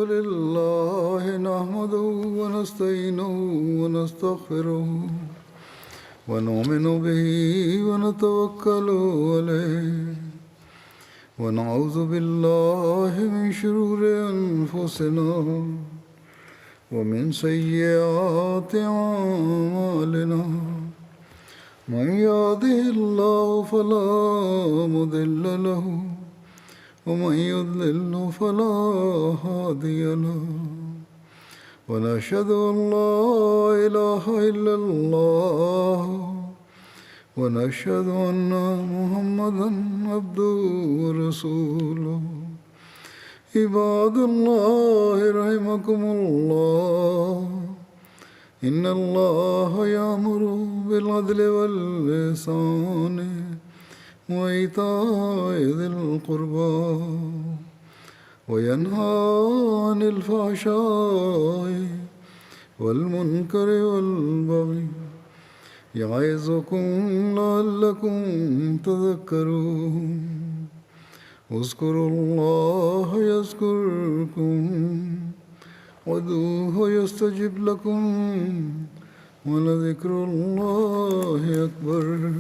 للہ نحمده ونستعینه ونستغفره ونؤمن به ونتوکل علیہ ونعوذ باللہ من شرور انفسنا ومن سیئات اعمالنا من يهده الله فلا مضل له ومن يضلل فلا هادي له ونشهد أن لا إله إلا الله ونشهد أن محمدا عبده ورسوله عباد الله رحمكم الله إن الله يأمر بالعدل والإحسان وإيتاء ذي القربى وينهى عن الفحشاء والمنكر والبغي يعظكم لعلكم تذكرون اذكروا الله يذكركم وادعوه يستجب لكم ولذكر الله أكبر.